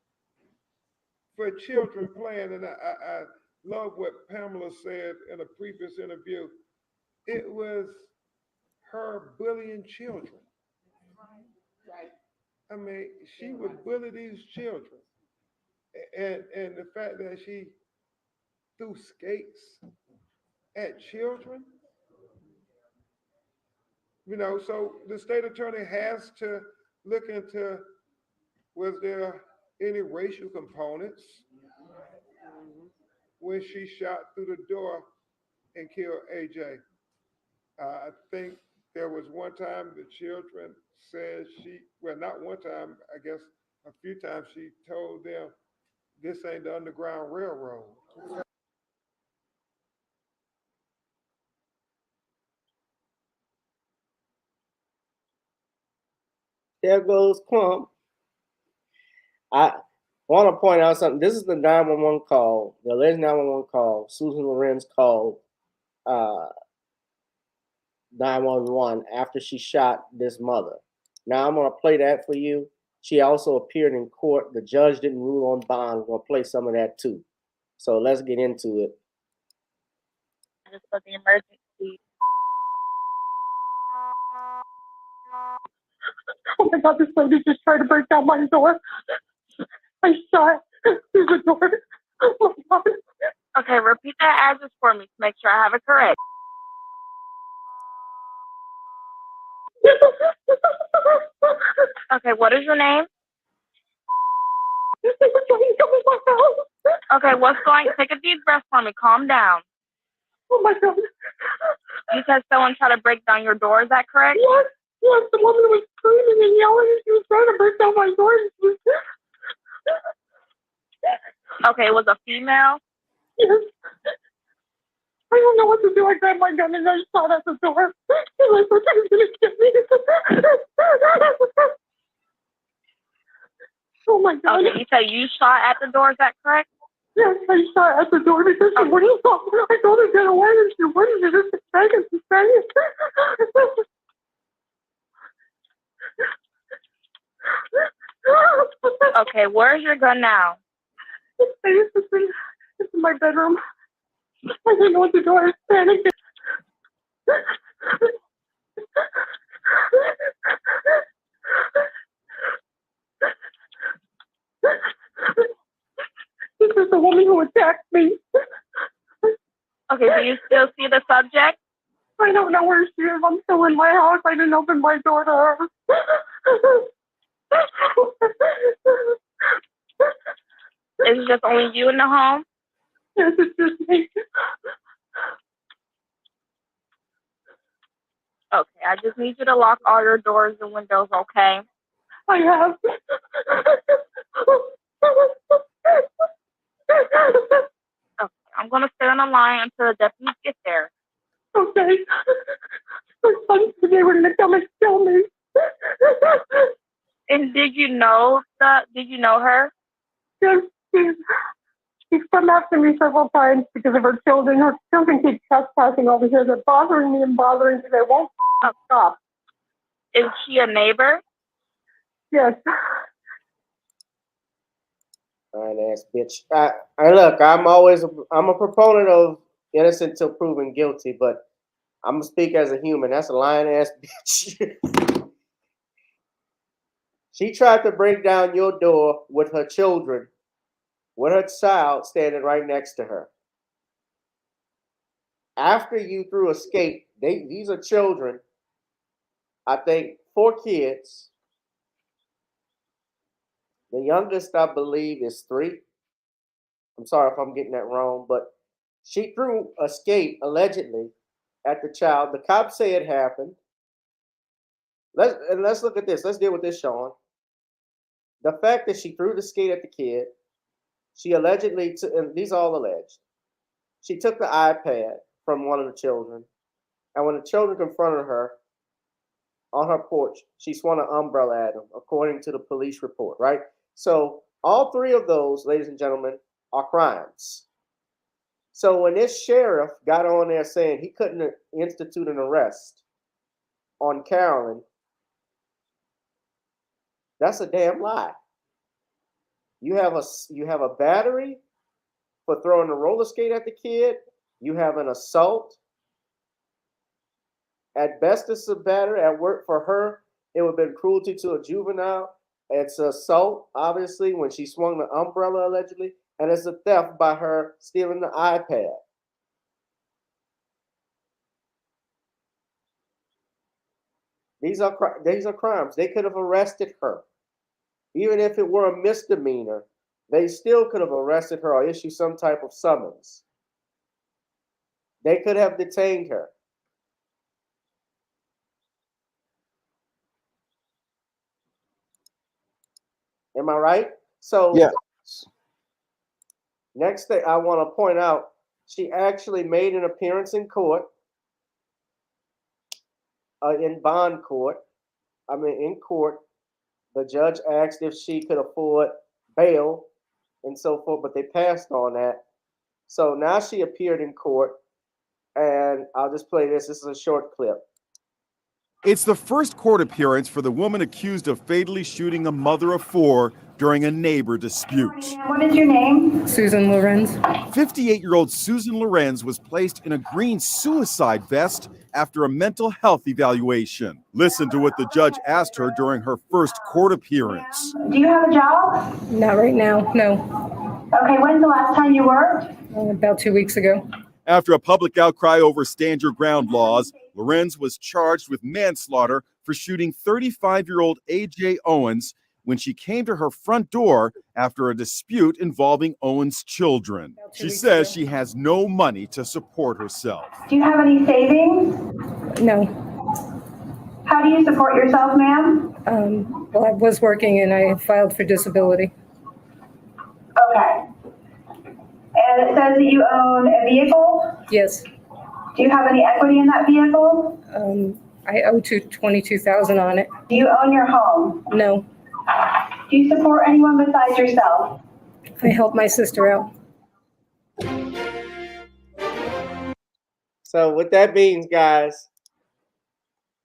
for children playing. And I love what Pamela said in a previous interview. It was her bullying children.
Right.
I mean, she would bully these children. And the fact that she threw skates at children, so the state attorney has to look into, was there any racial components when she shot through the door and killed AJ? I think there was one time the children said not one time, I guess a few times, she told them, this ain't the Underground Railroad.
There goes Clump. I want to point out something. This is the 911 call, the alleged 911 call. Susan Lorenz called 911 after she shot this mother. Now I'm going to play that for you. She also appeared in court. The judge didn't rule on bond. We're going to play some of that too. So let's get into it.
Just for the emergency. Oh my God, this lady just tried to break down my door. I shot through the door. Oh my God. Okay, repeat that address for me to make sure I have it correct. Okay, what is your name? Okay, take a deep breath for me. Calm down. Oh my God. You said someone tried to break down your door, is that correct? Yes, the woman was screaming and yelling and she was trying to break down my door. Okay, it was a female? Yes. I don't know what to do. I grabbed my gun and I shot at the door. He was going to kill me. Oh my God. Okay, you said you shot at the door, is that correct? Yes, I shot at the door because she wouldn't stop. I told her to get away and she wouldn't. She just begging. Okay, where's your gun now? It's in my bedroom. I didn't know what to do. I was panicking. This is the woman who attacked me. Okay, do you still see the subject? I don't know where she is. I'm still in my house. I didn't open my door to her. Is it just only you in the home? Yes, it's just me. Okay, I just need you to lock all your doors and windows, okay? I have. Okay, I'm going to stay on the line until the deputies get there. Okay. My son said they were going to come and kill me. And did you know her? Yes, She's come after me several times because of her children. Her children keep trespassing over here. They're bothering me and bothering me. They won't stop. Is she a neighbor? Yes.
Fine ass bitch. I look, I'm a proponent of innocent till proven guilty, but I'm gonna speak as a human. That's a lying ass bitch. She tried to break down your door with her children, with her child standing right next to her. After you threw a skate, these are children. I think 4 kids. The youngest, I believe, is 3. I'm sorry if I'm getting that wrong, but she threw a skate allegedly at the child. The cops say it happened. Let's look at this. Let's deal with this, Shawn. The fact that she threw the skate at the kid, she allegedly, and these are all alleged, she took the iPad from one of the children, and when the children confronted her on her porch, she swung an umbrella at them, according to the police report, right? So all 3 of those, ladies and gentlemen, are crimes. So when this sheriff got on there saying he couldn't institute an arrest on Carolyn, that's a damn lie. You have a battery for throwing a roller skate at the kid. You have an assault. At best, it's a battery. At work for her, it would have been cruelty to a juvenile. It's assault, obviously, when she swung the umbrella allegedly, and it's a theft by her stealing the iPad. These are crimes. They could have arrested her. Even if it were a misdemeanor, they still could have arrested her or issued some type of summons. They could have detained her. Am I right? So,
Yeah.
Next thing I want to point out, she actually made an appearance in court, in bond court. In court. The judge asked if she could afford bail and so forth, but they passed on that. So now she appeared in court, and I'll just play this. This is a short clip.
It's the first court appearance for the woman accused of fatally shooting a mother of 4 during a neighbor dispute.
What is your name? Susan Lorenz.
58-year-old Susan Lorenz was placed in a green suicide vest after a mental health evaluation. Listen to what the judge asked her during her first court appearance.
Do you have a job? Not right now, no. Okay, when's the last time you worked? About 2 weeks ago.
After a public outcry over stand your ground laws, Lorenz was charged with manslaughter for shooting 35-year-old A.J. Owens when she came to her front door after a dispute involving Owens' children. She says she has no money to support herself.
Do you have any savings? No. How do you support yourself, ma'am? Well, I was working and I filed for disability. Okay. And it says that you own a vehicle? Yes. Do you have any equity in that vehicle? I owe $22,000 on it. Do you own your home? No. Do you support anyone besides yourself? I help my sister out.
So what that means, guys,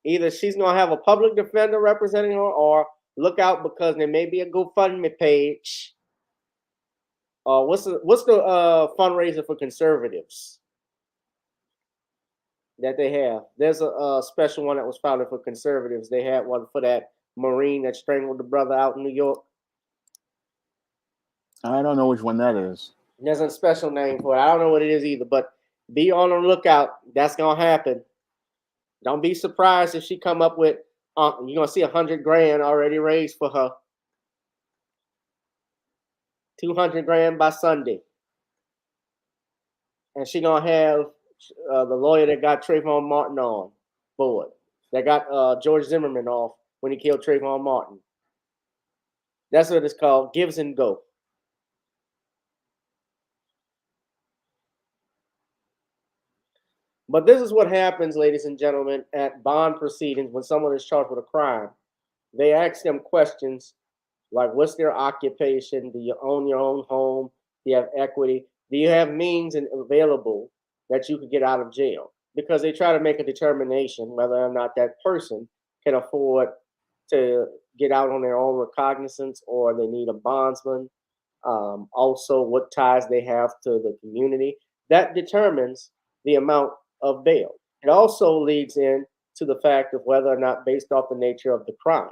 either she's gonna have a public defender representing her, or look out because there may be a GoFundMe page. What's the fundraiser for conservatives that they have? There's a special one that was founded for conservatives. They had one for that Marine that strangled the brother out in New York.
I don't know which one that is.
There's a special name for it. I don't know what it is either, but be on the lookout. That's gonna happen. Don't be surprised if she come up with, you're gonna see $100,000 already raised for her. $200,000 by Sunday. And she gonna have the lawyer that got Trayvon Martin on board, that got George Zimmerman off when he killed Trayvon Martin. That's what it's called, gives and go. But this is what happens, ladies and gentlemen, at bond proceedings when someone is charged with a crime. They ask them questions like, what's their occupation? Do you own your own home? Do Do you have equity? Do you have means available that you could get out of jail? Because they try to make a determination whether or not that person can afford to get out on their own recognizance or they need a bondsman. Also, what ties they have to the community. That determines the amount of bail. It also leads in to the fact of whether or not, based off the nature of the crime,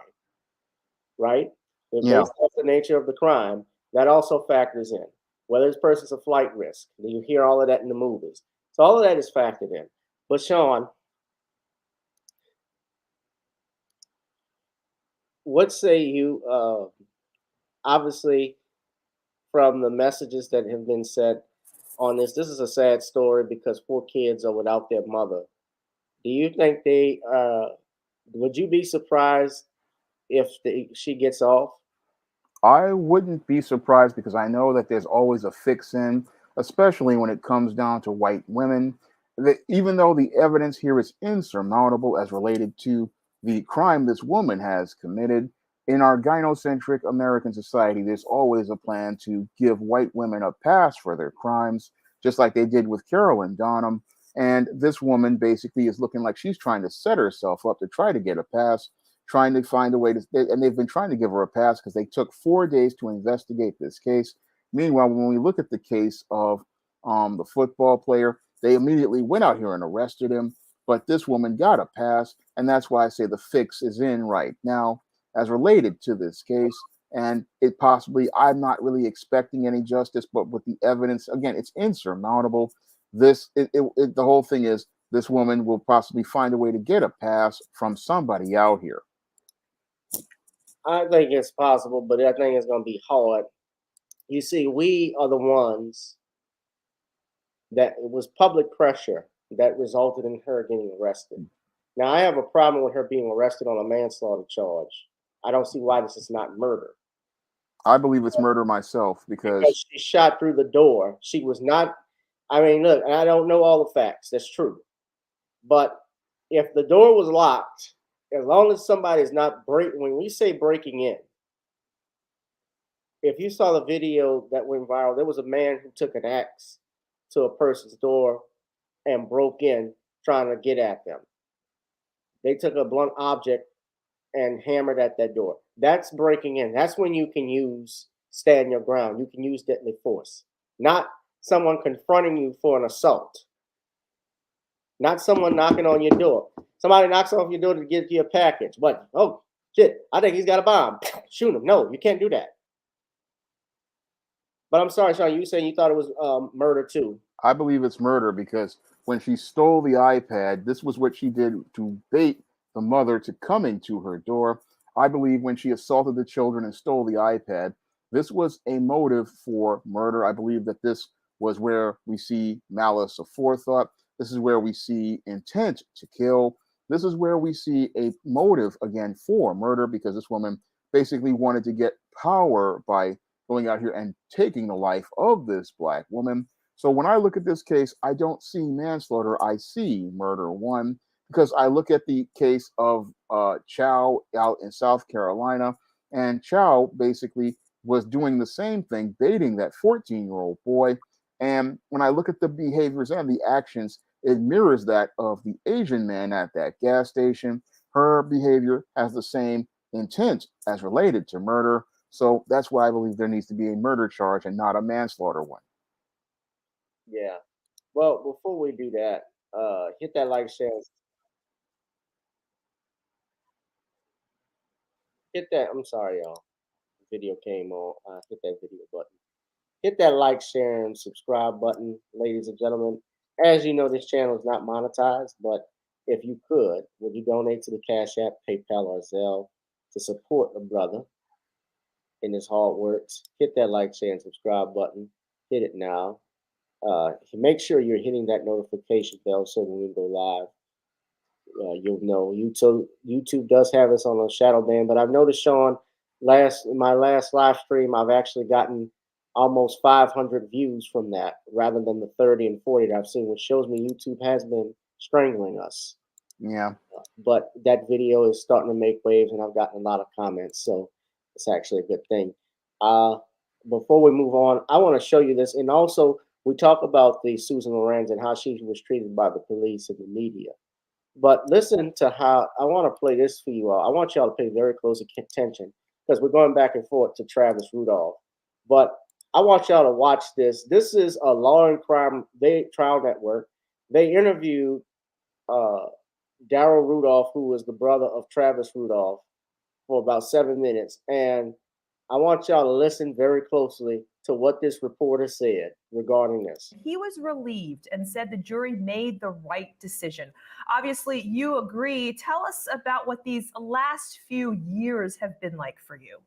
right?
Yeah.
Based off the nature of the crime, that also factors in. Whether this person's a flight risk. You hear all of that in the movies. So all of that is factored in. But Shawn, what say you, obviously, from the messages that have been said on this is a sad story because 4 kids are without their mother. Do you think would you be surprised if she gets off?
I wouldn't be surprised because I know that there's always a fix-in, especially when it comes down to white women. Even though the evidence here is insurmountable as related to the crime this woman has committed, in our gynocentric American society, there's always a plan to give white women a pass for their crimes, just like they did with Carolyn Donham. And this woman basically is looking like she's trying to set herself up to try to get a pass, trying to find a way to, and they've been trying to give her a pass because they took 4 days to investigate this case. Meanwhile, when we look at the case of the football player, they immediately went out here and arrested him, but this woman got a pass, and that's why I say the fix is in right now as related to this case. And it possibly, I'm not really expecting any justice, but with the evidence, again, it's insurmountable. The whole thing is this woman will possibly find a way to get a pass from somebody out here.
I think it's possible, but I think it's going to be hard. You see, we are the ones that it was public pressure that resulted in her getting arrested. Now, I have a problem with her being arrested on a manslaughter charge. I don't see why this is not murder.
I believe it's murder myself because
she shot through the door. She was not, I mean, look, I don't know all the facts. That's true. But if the door was locked, as long as somebody's not breaking, when we say breaking in, if you saw the video that went viral, there was a man who took an axe to a person's door and broke in trying to get at them. They took a blunt object and hammered at that door. That's breaking in. That's when you can stand your ground. You can use deadly force. Not someone confronting you for an assault. Not someone knocking on your door. Somebody knocks off your door to get you a package. What? Oh, shit, I think he's got a bomb. Shoot him. No, you can't do that. But I'm sorry, Shawn, you saying you thought it was murder too.
I believe it's murder because when she stole the iPad, this was what she did to bait the mother to come into her door. I believe when she assaulted the children and stole the iPad, this was a motive for murder. I believe that this was where we see malice aforethought. This is where we see intent to kill. This is where we see a motive, again, for murder, because this woman basically wanted to get power by going out here and taking the life of this Black woman. So when I look at this case, I don't see manslaughter. I see murder, one, because I look at the case of Chow out in South Carolina, and Chow basically was doing the same thing, baiting that 14-year-old boy. And when I look at the behaviors and the actions, it mirrors that of the Asian man at that gas station. Her behavior has the same intent as related to murder. So that's why I believe there needs to be a murder charge and not a manslaughter one.
Yeah. Well, before we do that, hit that like, share. Hit that. I'm sorry, y'all. Video came on. Hit that video button. Hit that like, share, and subscribe button, ladies and gentlemen. As you know, this channel is not monetized, but if you could, would you donate to the Cash App, PayPal, or Zelle to support the brother in his hard works? Hit that like, share, and subscribe button. Hit it now. Make sure you're hitting that notification bell so when we go live, you'll know. YouTube does have us on a shadow ban, but I've noticed, Shawn, my last live stream, I've actually gotten almost 500 views from that rather than the 30 and 40 that I've seen, which shows me YouTube has been strangling us.
Yeah.
But that video is starting to make waves, and I've gotten a lot of comments, so it's actually a good thing. before we move on, I want to show you this. And also, we talk about the Susan Lorenz and how she was treated by the police and the media. But listen to how I want to play this for you all. I want y'all to pay very close attention because we're going back and forth to Travis Rudolph. But I want y'all to watch this. This is a Law and Crime Trial Network. They interviewed Daryl Rudolph, who was the brother of Travis Rudolph, for about 7 minutes. And I want y'all to listen very closely to what this reporter said regarding this.
He was relieved and said the jury made the right decision. Obviously, you agree. Tell us about what these last few years have been like for you.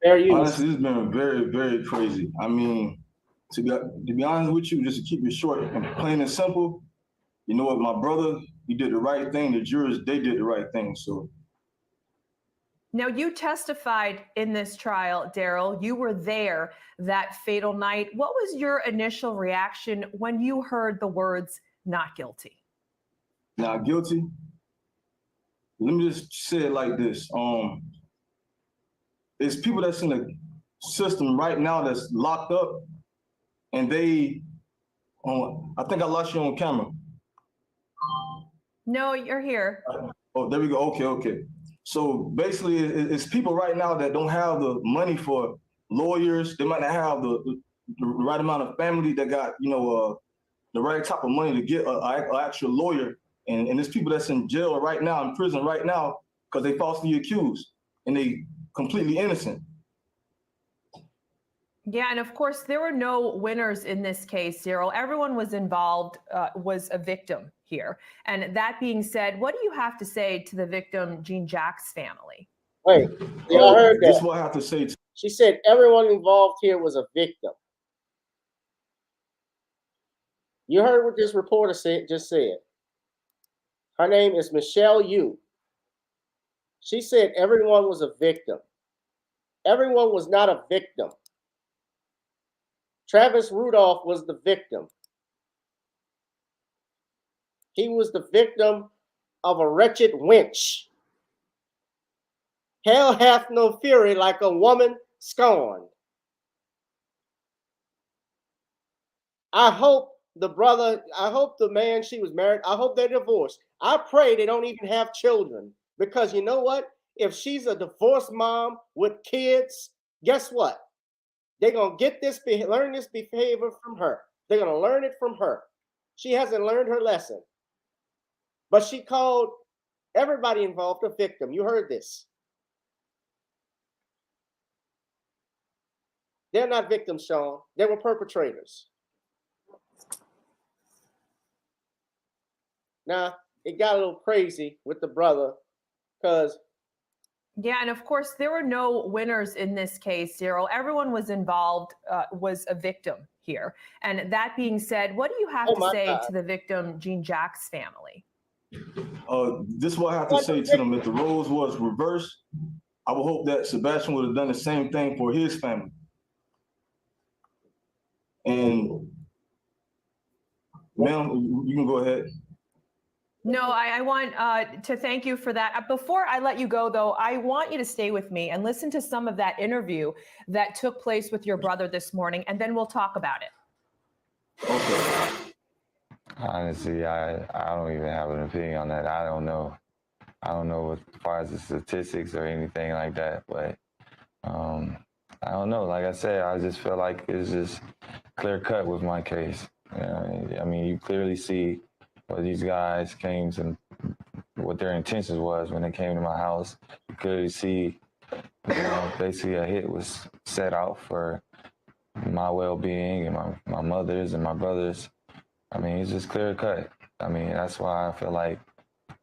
Honestly, it's been very, very crazy. I mean, to be honest with you, just to keep it short and plain and simple, you know what, my brother, he did the right thing. The jurors, they did the right thing. So.
Now, you testified in this trial, Daryl. You were there that fatal night. What was your initial reaction when you heard the words "not guilty"?
Not guilty? Let me just say it like this. There's people that's in the system right now that's locked up, and they, I think I lost you on camera.
No, you're here.
Oh, there we go. Okay. So basically, it's people right now that don't have the money for lawyers. They might not have the right amount of family that got, the right type of money to get an actual lawyer. And there's people that's in jail right now, in prison right now, because they falsely accused and they completely innocent.
Yeah, and of course, there were no winners in this case, Daryl. Everyone was involved, was a victim here. And that being said, what do you have to say to the victim, Jean Jack's family?
Wait, y'all heard that?
This is what I have to say.
She said everyone involved here was a victim. You heard what this reporter just said. Her name is Michelle Yu. She said everyone was a victim. Everyone was not a victim. Travis Rudolph was the victim. He was the victim of a wretched wench. Hell hath no fury like a woman scorned. I hope the man she was married, I hope they're divorced. I pray they don't even have children, because you know what? If she's a divorced mom with kids, guess what? They're going to get this, learn this behavior from her. They're going to learn it from her. She hasn't learned her lesson. But she called everybody involved a victim. You heard this. They're not victims, Shawn. They were perpetrators. Now, it got a little crazy with the brother because...
Yeah, and of course, there were no winners in this case, Daryl. Everyone was involved, was a victim here. And that being said, what do you have to say to the victim, Jean Jack's family?
This is what I have to say to them. If the roles was reversed, I would hope that Sebastian would have done the same thing for his family. And, ma'am, you can go ahead.
No, I want to thank you for that. Before I let you go, though, I want you to stay with me and listen to some of that interview that took place with your brother this morning, and then we'll talk about it.
Okay.
Honestly, I don't even have an opinion on that. I don't know as far as the statistics or anything like that, but I don't know. Like I said, I just feel like it's just clear cut with my case. I mean, you clearly see what these guys came to, what their intentions was when they came to my house. You clearly see, basically a hit was set out for my well-being and my mother's and my brother's. I mean, it's just clear cut. I mean, that's why I feel like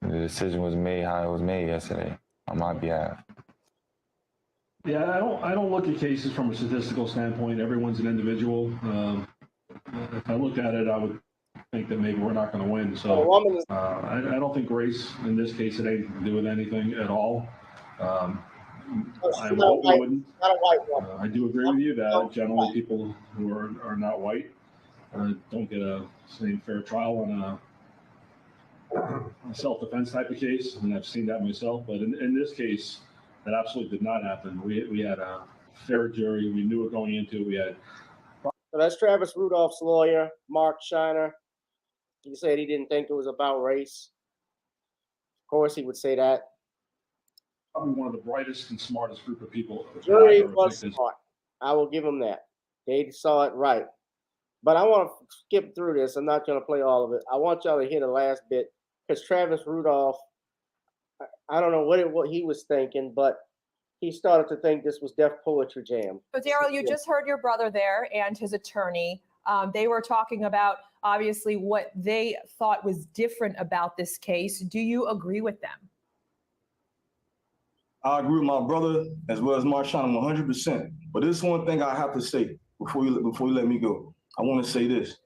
the decision was made how it was made yesterday on my behalf.
Yeah, I don't look at cases from a statistical standpoint. Everyone's an individual. If I looked at it, I would think that maybe we're not going to win. So I don't think race in this case had anything to do with anything at all. I do agree with you that generally people who are not white don't get a same fair trial on a self-defense type of case, and I've seen that myself. But in this case, that absolutely did not happen. We had a fair jury. We knew it going into it. We had.
So that's Travis Rudolph's lawyer, Mark Shiner. He said he didn't think it was about race. Of course, he would say that.
Probably one of the brightest and smartest group of people.
The jury
I've ever
was
picked.
smart. I will give them that. They saw it right. But I want to skip through this. I'm not going to play all of it. I want y'all to hear the last bit because Travis Rudolph, I don't know what he was thinking, but he started to think this was Def Poetry Jam.
So Daryl, you just heard your brother there and his attorney. They were talking about obviously what they thought was different about this case. Do you agree with them?
I agree with my brother as well as Marshawn 100%. But this is one thing I have to say before you let me go. I want to say this.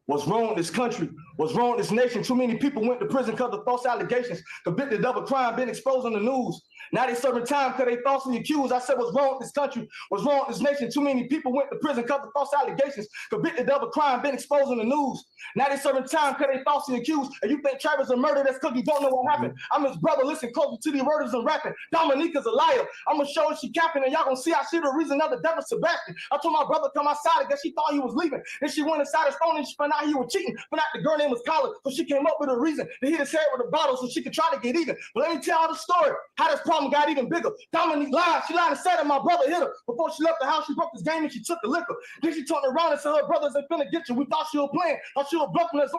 What's wrong with this country? What's wrong with this nation? Too many people went to prison because of false allegations, convicted of a crime, been exposed on the news. Now they serving time because they falsely accused. I said, what's wrong with this country? What's wrong with this nation? Too many people went to prison because of false allegations, convicted of a crime, been exposed on the news. Now they serving time because they falsely accused. And you think Travis a murder? That's because you don't know what happened. I'm his brother. Listen closely to the murders and rapping. Dominique is a liar. I'm going to show her she capping, and y'all going to see how she the reason of the death of Sebastian. I told my brother come outside because she thought he was leaving. Then she went inside his phone and she found out he was cheating. But the girl name was Colin, so she came up with a reason to hit his head with a bottle so she could try to get even. But let me tell you the story, how this problem got even bigger. Dominique lied. She lied and said that my brother hit her. Before she left the house, she broke this game and she took the liquor. Then she turned around and said her brothers ain't finna get you. We thought she was playing. Thought she was bluffing us.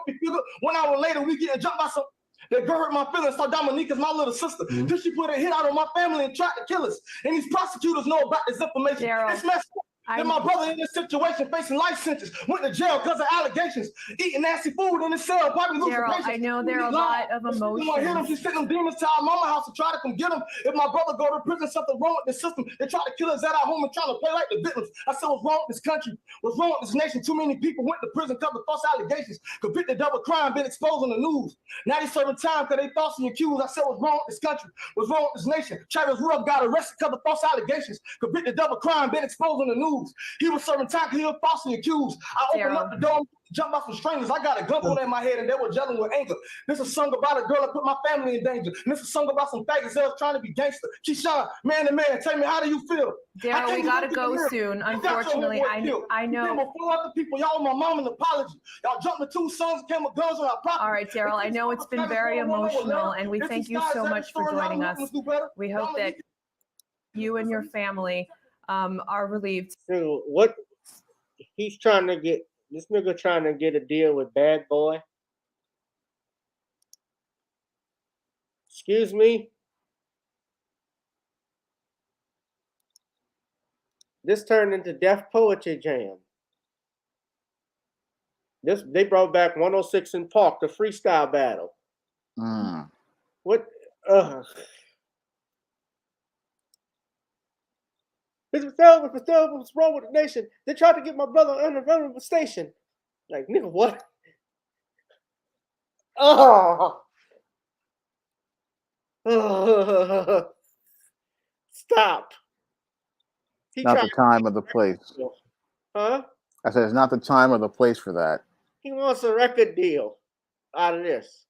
1 hour later, we getting jumped by some. That girl hurt my feelings. So Dominique is my little sister. Then she put a hit out on my family and tried to kill us. And these prosecutors know about this information. It's messed up. Then my brother in this situation facing life sentence, went to jail because of allegations, eating nasty food in his cell, probably losing patience.
I know there are a lot of emotions.
Hit him, she sent them demons to our mama house to try to come get him. If my brother go to prison, something wrong with the system. They try to kill us at our home and try to play like the victims. I said, what's wrong with this country? What's wrong with this nation? Too many people went to prison because of false allegations, convicted of a crime, been exposed on the news. Now they serving time because they falsely accused. I said, what's wrong with this country? What's wrong with this nation? Travis Rudolph got arrested because of false allegations, convicted of a crime, been exposed on the news. He was serving time because he was falsely accused. I opened up the door, jumped off some strangers. I got a gun on in my head and they were yelling with anger. This is a song about a girl that put my family in danger. And this is a song about some faggots that was trying to be gangster. Keyshawn, man to man, tell me, how do you feel?
Daryl, we gotta go soon. Unfortunately, I know.
Before other people, y'all owe my mom an apology. Y'all jumped the 2 sons, came with guns on our property.
All right, Daryl, I know it's been very emotional, and we thank you so much for joining us. We hope that you and your family are relieved.
Dude, what he's trying to get, this nigga trying to get a deal with Bad Boy. Excuse me? This turned into Def Poetry Jam. They brought back 106 in Park, the freestyle battle. What? What's wrong with the nation? They tried to get my brother under the station. Like, nigga, what? Stop.
Not the time or the place.
Huh?
I said it's not the time or the place for that.
He wants a record deal out of this.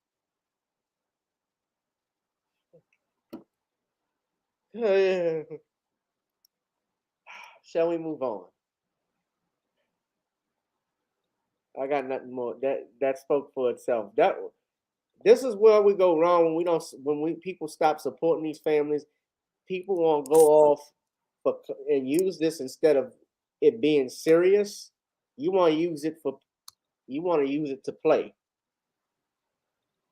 Shall we move on? I got nothing more. That spoke for itself. This is where we go wrong when people stop supporting these families. People want to go off and use this instead of it being serious. You want to use it to play.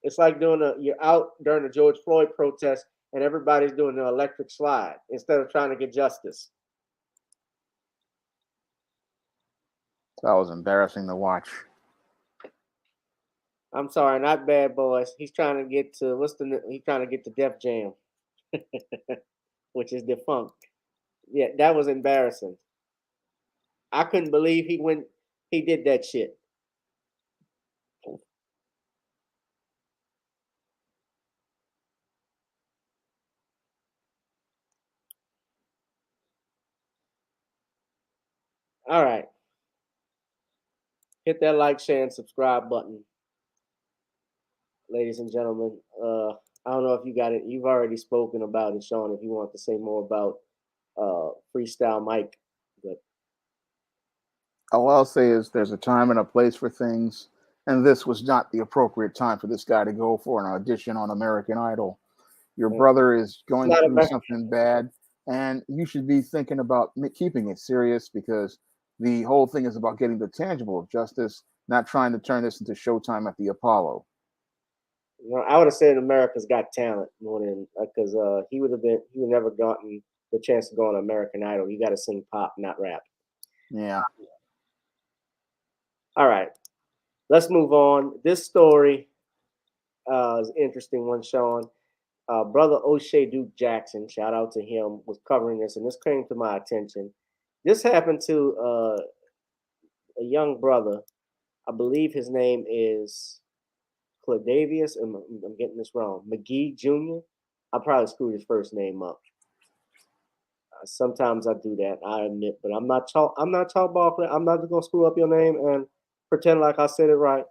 It's like you're out during the George Floyd protest and everybody's doing the electric slide instead of trying to get justice.
That was embarrassing to watch.
I'm sorry, not Bad Boys. He's trying to get to he's trying to get to Def Jam, which is defunct. Yeah, that was embarrassing. I couldn't believe he did that shit. All right. Hit that like, share, and subscribe button. Ladies and gentlemen, I don't know if you got it. You've already spoken about it, Shawn, if you want to say more about freestyle mic. But
All I'll say is there's a time and a place for things, and this was not the appropriate time for this guy to go for an audition on American Idol. Your brother is going
not
through
American.
something bad, and you should be thinking about keeping it serious, because the whole thing is about getting the tangible justice, not trying to turn this into Showtime at the Apollo.
I would have said America's Got Talent more than because he would never gotten the chance to go on American Idol. You got to sing pop, not rap.
Yeah.
All right, let's move on. This story is an interesting one, Shawn. Brother O'Shea Duke Jackson, shout out to him, was covering this, and this came to my attention. This happened to a young brother. I believe his name is Cladavius, and I'm getting this wrong, McGee Jr. I probably screwed his first name up. Sometimes I do that, I admit, but I'm not ball. I'm not just gonna screw up your name and pretend like I said it right,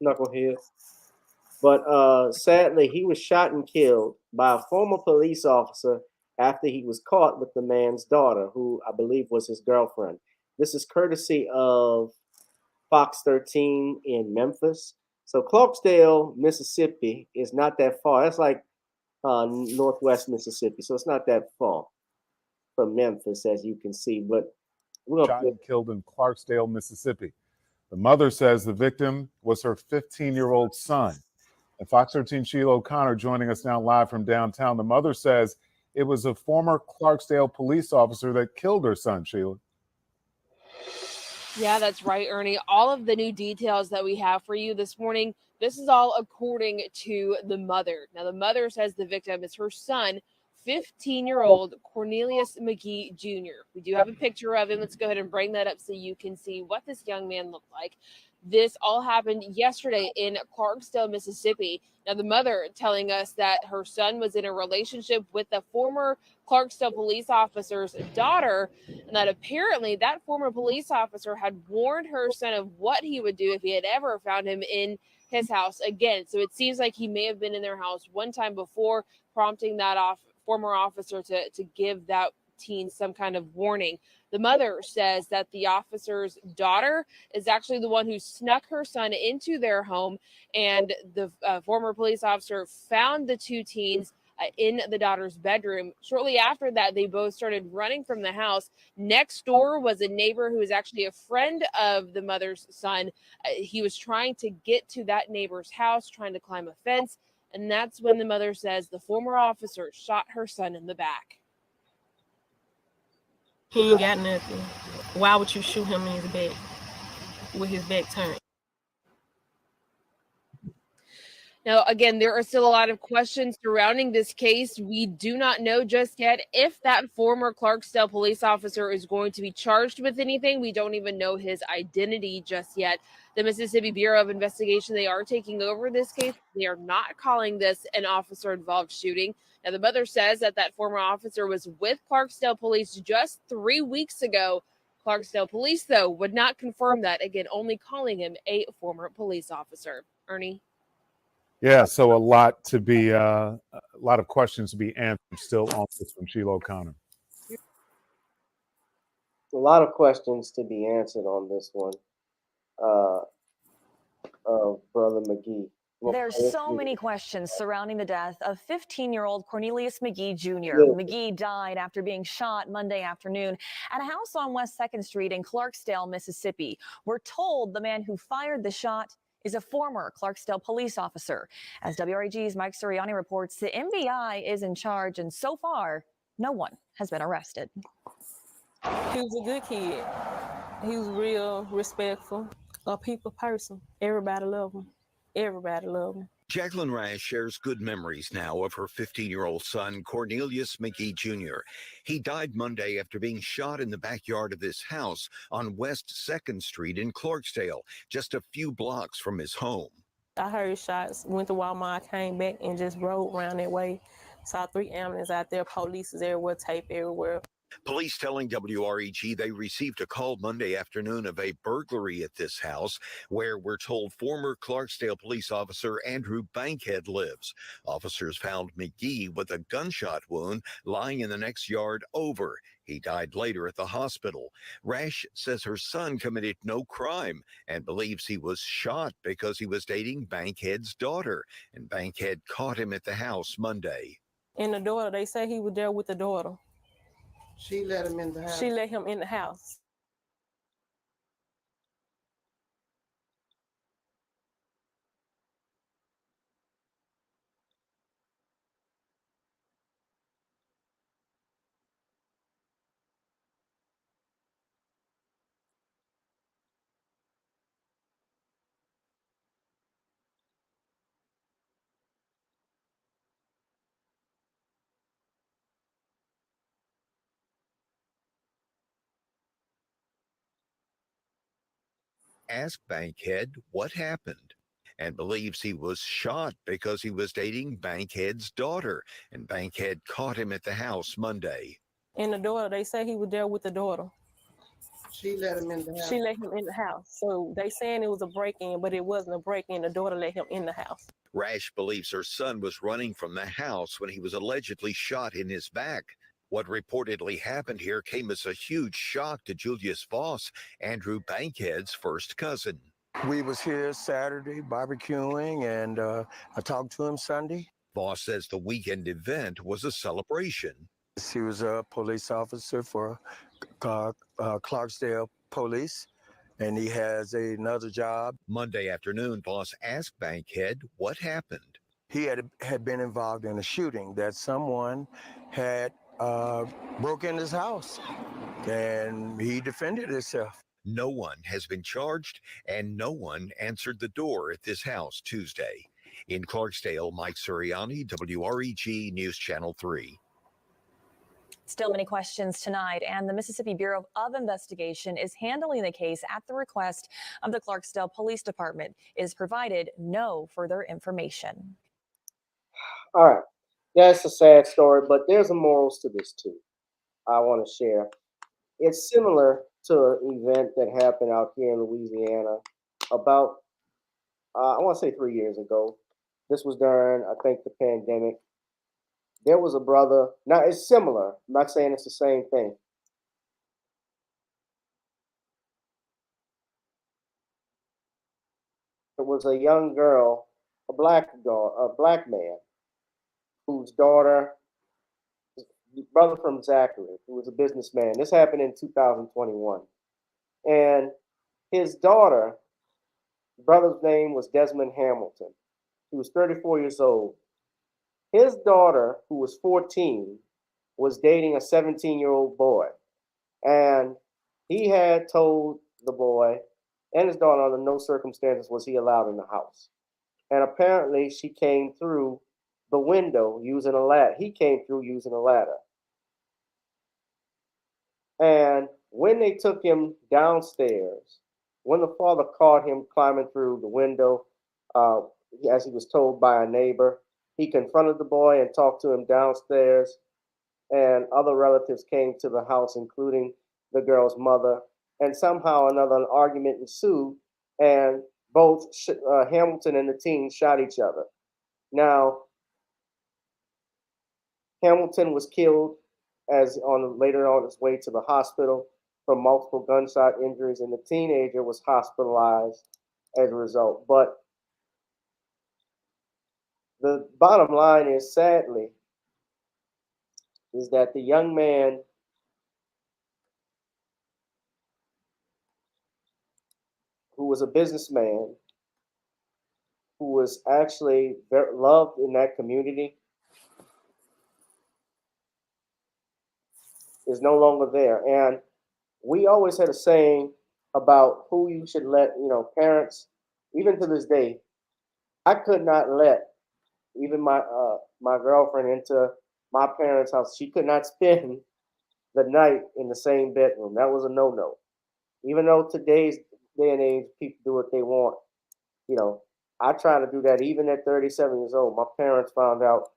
knucklehead. But sadly, he was shot and killed by a former police officer after he was caught with the man's daughter, who I believe was his girlfriend. This is courtesy of Fox 13 in Memphis. So Clarksdale, Mississippi is not that far. That's like northwest Mississippi. So it's not that far from Memphis, as you can see. But we're
shot and killed in Clarksdale, Mississippi. The mother says the victim was her 15-year-old son. And Fox 13 Sheila O'Connor joining us now live from downtown. The mother says it was a former Clarksdale police officer that killed her son, Sheila.
Yeah, that's right, Ernie. All of the new details that we have for you this morning, this is all according to the mother. Now, the mother says the victim is her son, 15-year-old Cornelius McGee Jr. We do have a picture of him. Let's go ahead and bring that up so you can see what this young man looked like. This all happened yesterday in Clarksdale, Mississippi. Now, the mother telling us that her son was in a relationship with the former Clarksdale police officer's daughter, and that apparently that former police officer had warned her son of what he would do if he had ever found him in his house again. So it seems like he may have been in their house one time before, prompting that former officer to give that teen some kind of warning. The mother says that the officer's daughter is actually the one who snuck her son into their home, and the former police officer found the two teens in the daughter's bedroom. Shortly after that, they both started running from the house. Next door was a neighbor who is actually a friend of the mother's son. He was trying to get to that neighbor's house, trying to climb a fence, and that's when the mother says the former officer shot her son in the back.
He ain't got nothing. Why would you shoot him in his back with his back turned?
Now, again, there are still a lot of questions surrounding this case. We do not know just yet if that former Clarksdale police officer is going to be charged with anything. We don't even know his identity just yet. The Mississippi Bureau of Investigation, they are taking over this case. They are not calling this an officer-involved shooting. Now, the mother says that that former officer was with Clarksdale police just 3 weeks ago. Clarksdale police, though, would not confirm that, again, only calling him a former police officer. Ernie?
Yeah, so a lot of questions to be answered still on this from Sheila O'Connor.
A lot of questions to be answered on this one, of Brother McGee.
There's so many questions surrounding the death of 15-year-old Cornelius McGee Jr.
Yeah.
McGee died after being shot Monday afternoon at a house on West 2nd Street in Clarksdale, Mississippi. We're told the man who fired the shot is a former Clarksdale police officer. As WRAG's Mike Suriani reports, the MBI is in charge, and so far, no one has been arrested.
He was a good kid. He was real respectful, a people person. Everybody loved him. Everybody loved him.
Jacqueline Rash shares good memories now of her 15-year-old son, Cornelius McGee Jr. He died Monday after being shot in the backyard of his house on West 2nd Street in Clarksdale, just a few blocks from his home.
I heard shots, went to Walmart, came back, and just rode around that way. Saw 3 ambulances out there, police is everywhere, tape everywhere.
Police telling WREG they received a call Monday afternoon of a burglary at this house, where we're told former Clarksdale police officer Andrew Bankhead lives. Officers found McGee with a gunshot wound lying in the next yard over. He died later at the hospital. Rash says her son committed no crime and believes he was shot because he was dating Bankhead's daughter, and Bankhead caught him at the house Monday.
And the daughter, they say he was there with the daughter.
She let him in the house.
She let him in the house.
Asked Bankhead what happened and believes he was shot because he was dating Bankhead's daughter, and Bankhead caught him at the house Monday.
And the daughter, they say he was there with the daughter.
She let him in the house.
She let him in the house. So they saying it was a break-in, but it wasn't a break-in. The daughter let him in the house.
Rash believes her son was running from the house when he was allegedly shot in his back. What reportedly happened here came as a huge shock to Julius Voss, Andrew Bankhead's first cousin.
We was here Saturday barbecuing, and I talked to him Sunday.
Voss says the weekend event was a celebration.
He was a police officer for Clarksdale Police, and he has another job.
Monday afternoon, Voss asked Bankhead what happened.
He had been involved in a shooting that someone had broke in his house, and he defended himself.
No one has been charged, and no one answered the door at this house Tuesday. In Clarksdale, Mike Suriani, WREG News Channel 3.
Still many questions tonight, and the Mississippi Bureau of Investigation is handling the case at the request of the Clarksdale Police Department. It has provided no further information.
All right. That's a sad story, but there's a morals to this too. I want to share. It's similar to an event that happened out here in Louisiana about, I want to say 3 years ago. This was during, I think, the pandemic. There was a brother. Now, it's similar. I'm not saying it's the same thing. It was a young girl, a black man, whose daughter, brother from Zachary, who was a businessman. This happened in 2021. And his daughter, brother's name was Desmond Hamilton. He was 34 years old. His daughter, who was 14, was dating a 17-year-old boy. And he had told the boy and his daughter under no circumstances was he allowed in the house. And apparently she came through the window using a ladder. He came through using a ladder. And when they took him downstairs, when the father caught him climbing through the window, as he was told by a neighbor, he confronted the boy and talked to him downstairs. And other relatives came to the house, including the girl's mother. And somehow or another, an argument ensued, and both Hamilton and the teen shot each other. Now, Hamilton was killed later on his way to the hospital from multiple gunshot injuries, and the teenager was hospitalized as a result. But the bottom line is, sadly, is that the young man who was a businessman, who was actually very loved in that community, is no longer there. And we always had a saying about who you should let, parents, even to this day, I could not let even my girlfriend into my parents' house. She could not spend the night in the same bedroom. That was a no-no. Even though today's day and age, people do what they want, I try to do that even at 37 years old. My parents found out,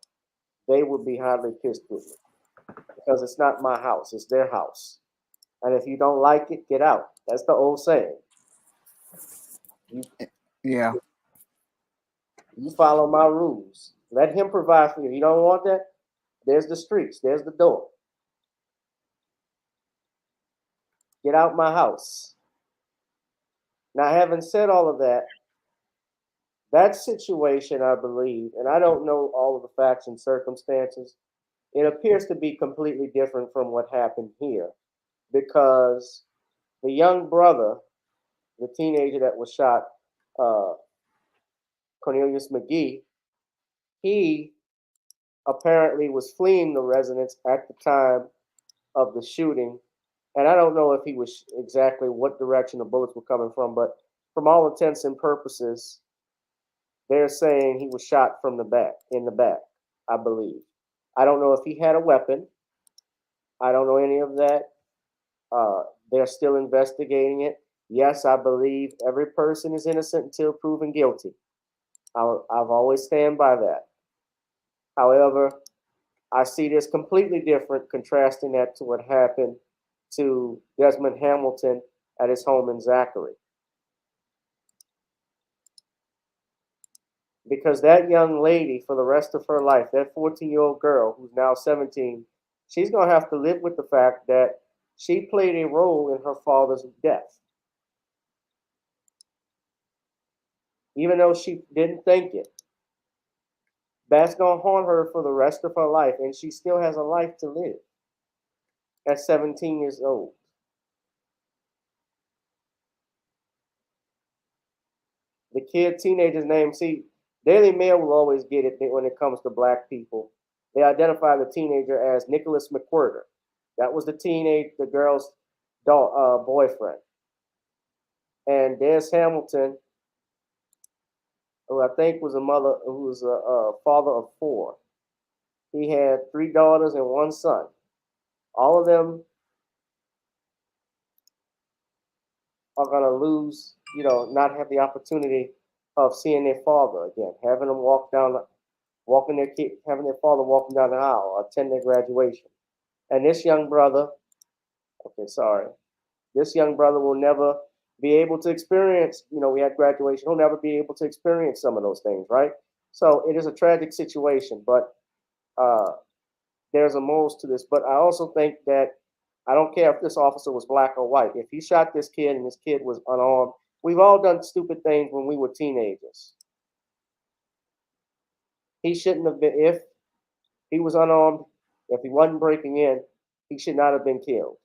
they would be highly pissed with me. because it's not my house, it's their house. And if you don't like it, get out. That's the old saying.
Yeah.
You follow my rules. Let him provide for you. You don't want that? There's the streets, there's the door. Get out my house. Now, having said all of that, that situation, I believe, and I don't know all of the facts and circumstances, it appears to be completely different from what happened here, because the young brother, the teenager that was shot, Cornelius McGee, he apparently was fleeing the residence at the time of the shooting. And I don't know if he was exactly what direction the bullets were coming from, but from all intents and purposes, they're saying he was shot from the back, in the back, I believe. I don't know if he had a weapon. I don't know any of that. They're still investigating it. Yes, I believe every person is innocent until proven guilty. I've always stand by that. However, I see this completely different, contrasting that to what happened to Desmond Hamilton at his home in Zachary. Because that young lady, for the rest of her life, that 14-year-old girl who's now 17, she's going to have to live with the fact that she played a role in her father's death. Even though she didn't think it. That's going to haunt her for the rest of her life, and she still has a life to live at 17 years old. The teenager's name, see, Daily Mail will always get it when it comes to black people. They identify the teenager as Nicholas McWhirter. That was the girl's boyfriend. And Des Hamilton, who I think was a father of 4. He had 3 daughters and 1 son. All of them are going to lose, not have the opportunity of seeing their father again, having them having their father walking down the aisle or attend their graduation. And this young brother, this young brother will never be able to experience, we had graduation, he'll never be able to experience some of those things, right? So it is a tragic situation, but there's a morals to this. But I also think that I don't care if this officer was black or white. If he shot this kid and this kid was unarmed, we've all done stupid things when we were teenagers. He shouldn't have been, if he was unarmed, if he wasn't breaking in, he should not have been killed.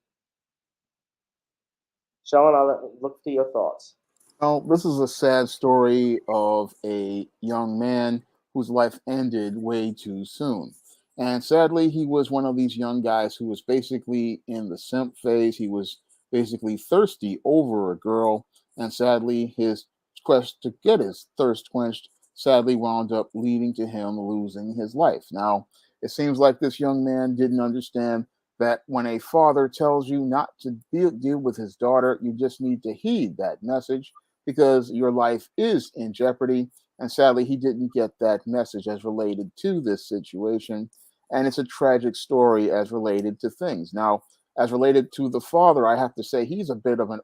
Shawn, I'll look to your thoughts.
Well, this is a sad story of a young man whose life ended way too soon. And sadly, he was one of these young guys who was basically in the simp phase. He was basically thirsty over a girl. And sadly, his quest to get his thirst quenched sadly wound up leading to him losing his life. Now, it seems like this young man didn't understand that when a father tells you not to deal with his daughter, you just need to heed that message because your life is in jeopardy. And sadly, he didn't get that message as related to this situation. And it's a tragic story as related to things. Now, as related to the father, I have to say he's a bit of an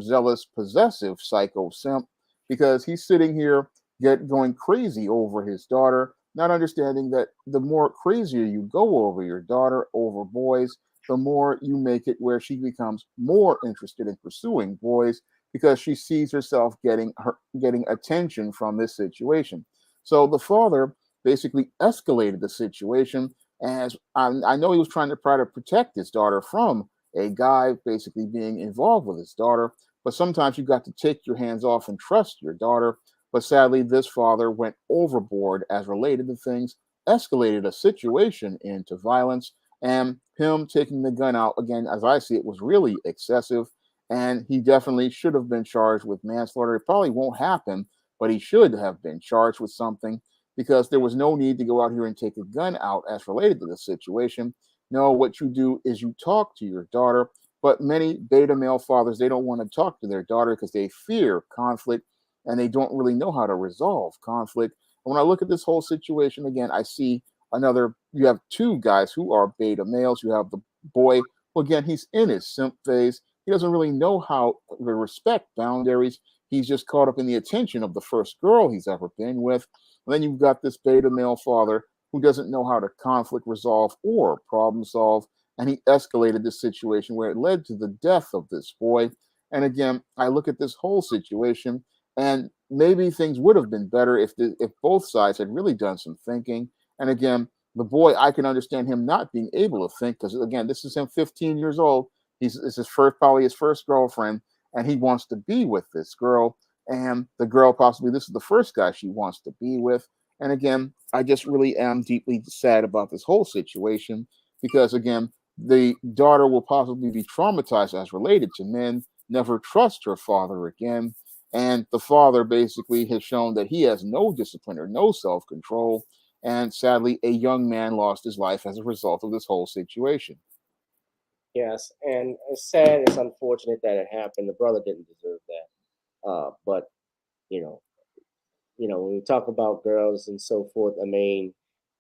zealous, possessive psycho simp because he's sitting here going crazy over his daughter, not understanding that the more crazier you go over your daughter, over boys, the more you make it where she becomes more interested in pursuing boys because she sees herself getting attention from this situation. So the father basically escalated the situation, as I know he was trying to protect his daughter from a guy basically being involved with his daughter, but sometimes you got to take your hands off and trust your daughter. But sadly, this father went overboard as related to things, escalated a situation into violence, and him taking the gun out, again, as I see it, was really excessive. And he definitely should have been charged with manslaughter. It probably won't happen, but he should have been charged with something because there was no need to go out here and take a gun out as related to the situation. No, what you do is you talk to your daughter. But many beta male fathers, they don't want to talk to their daughter because they fear conflict and they don't really know how to resolve conflict. And when I look at this whole situation again, I see another you have two guys who are beta males. You have the boy, well, again, he's in his simp phase. He doesn't really know how to respect boundaries. He's just caught up in the attention of the first girl he's ever been with. And then you've got this beta male father who doesn't know how to conflict resolve or problem solve. And he escalated this situation where it led to the death of this boy. And again, I look at this whole situation, and maybe things would have been better if both sides had really done some thinking. And again, the boy, I can understand him not being able to think because again, this is him 15 years old. It's his first, probably his first girlfriend, and he wants to be with this girl. And the girl, possibly this is the first guy she wants to be with. And again, I just really am deeply sad about this whole situation because again, the daughter will possibly be traumatized as related to men, never trust her father again. And the father basically has shown that he has no discipline or no self-control. And sadly, a young man lost his life as a result of this whole situation.
Yes, and it's sad. It's unfortunate that it happened. The brother didn't deserve that. But you know, when we talk about girls and so forth, I mean,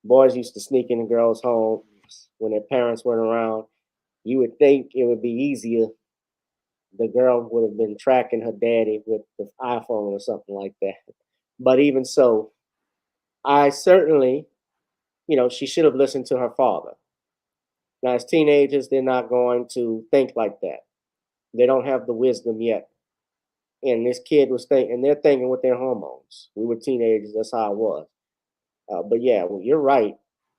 boys used to sneak into girls' homes when their parents weren't around. You would think it would be easier. The girl would have been tracking her daddy with the iPhone or something like that. But even so, I certainly, she should have listened to her father. Now, as teenagers, they're not going to think like that. They don't have the wisdom yet. And this kid was thinking, and they're thinking with their hormones. We were teenagers, that's how it was. But yeah, well, you're right.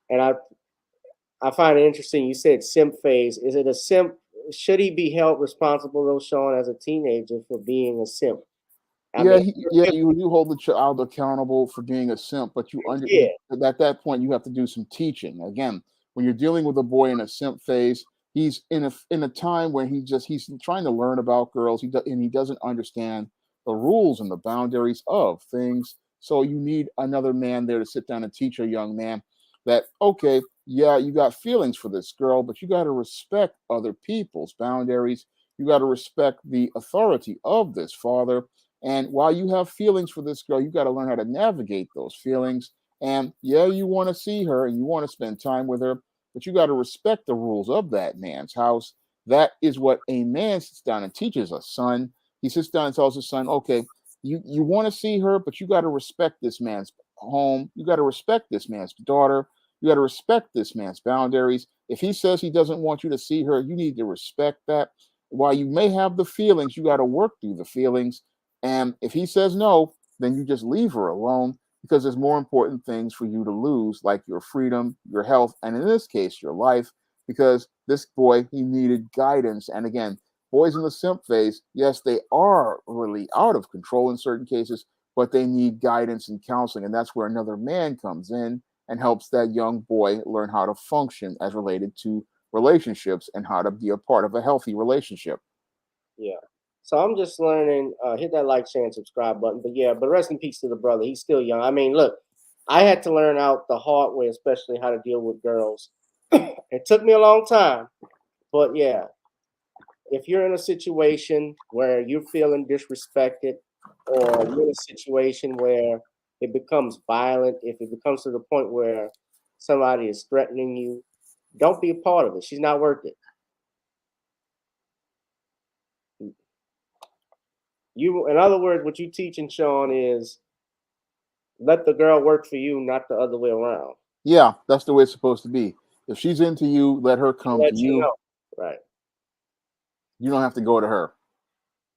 And I find it interesting. You said simp phase. Is it a simp? Should he be held responsible, though, Shawn, as a teenager for being a simp?
You hold the child accountable for being a simp, but
Yeah.
At that point you have to do some teaching. Again, when you're dealing with a boy in a simp phase, he's in a time where he's trying to learn about girls. He doesn't understand the rules and the boundaries of things. So you need another man there to sit down and teach a young man that, okay, yeah, you got feelings for this girl, but you got to respect other people's boundaries. You got to respect the authority of this father. And while you have feelings for this girl, you got to learn how to navigate those feelings. And yeah, you want to see her and you want to spend time with her, but you got to respect the rules of that man's house. That is what a man sits down and teaches a son. He sits down and tells his son, okay, you want to see her, but you got to respect this man's home. You got to respect this man's daughter. You got to respect this man's boundaries. If he says he doesn't want you to see her, you need to respect that. While you may have the feelings, you got to work through the feelings. And if he says no, then you just leave her alone because there's more important things for you to lose, like your freedom, your health, and in this case, your life, because this boy, he needed guidance. And again, boys in the simp phase, yes, they are really out of control in certain cases, but they need guidance and counseling. And that's where another man comes in and helps that young boy learn how to function as related to relationships and how to be a part of a healthy relationship.
Yeah. So I'm just learning. Hit that like, share, and subscribe button. But rest in peace to the brother. He's still young. I mean, look, I had to learn out the hard way, especially how to deal with girls. It took me a long time, but yeah, if you're in a situation where you're feeling disrespected, or you're in a situation where it becomes violent, if it becomes to the point where somebody is threatening you, don't be a part of it. She's not worth it. In other words, what you teaching, Shawn, is let the girl work for you, not the other way around.
Yeah, that's the way it's supposed to be. If she's into you, let her come to you.
Right.
You don't have to go to her.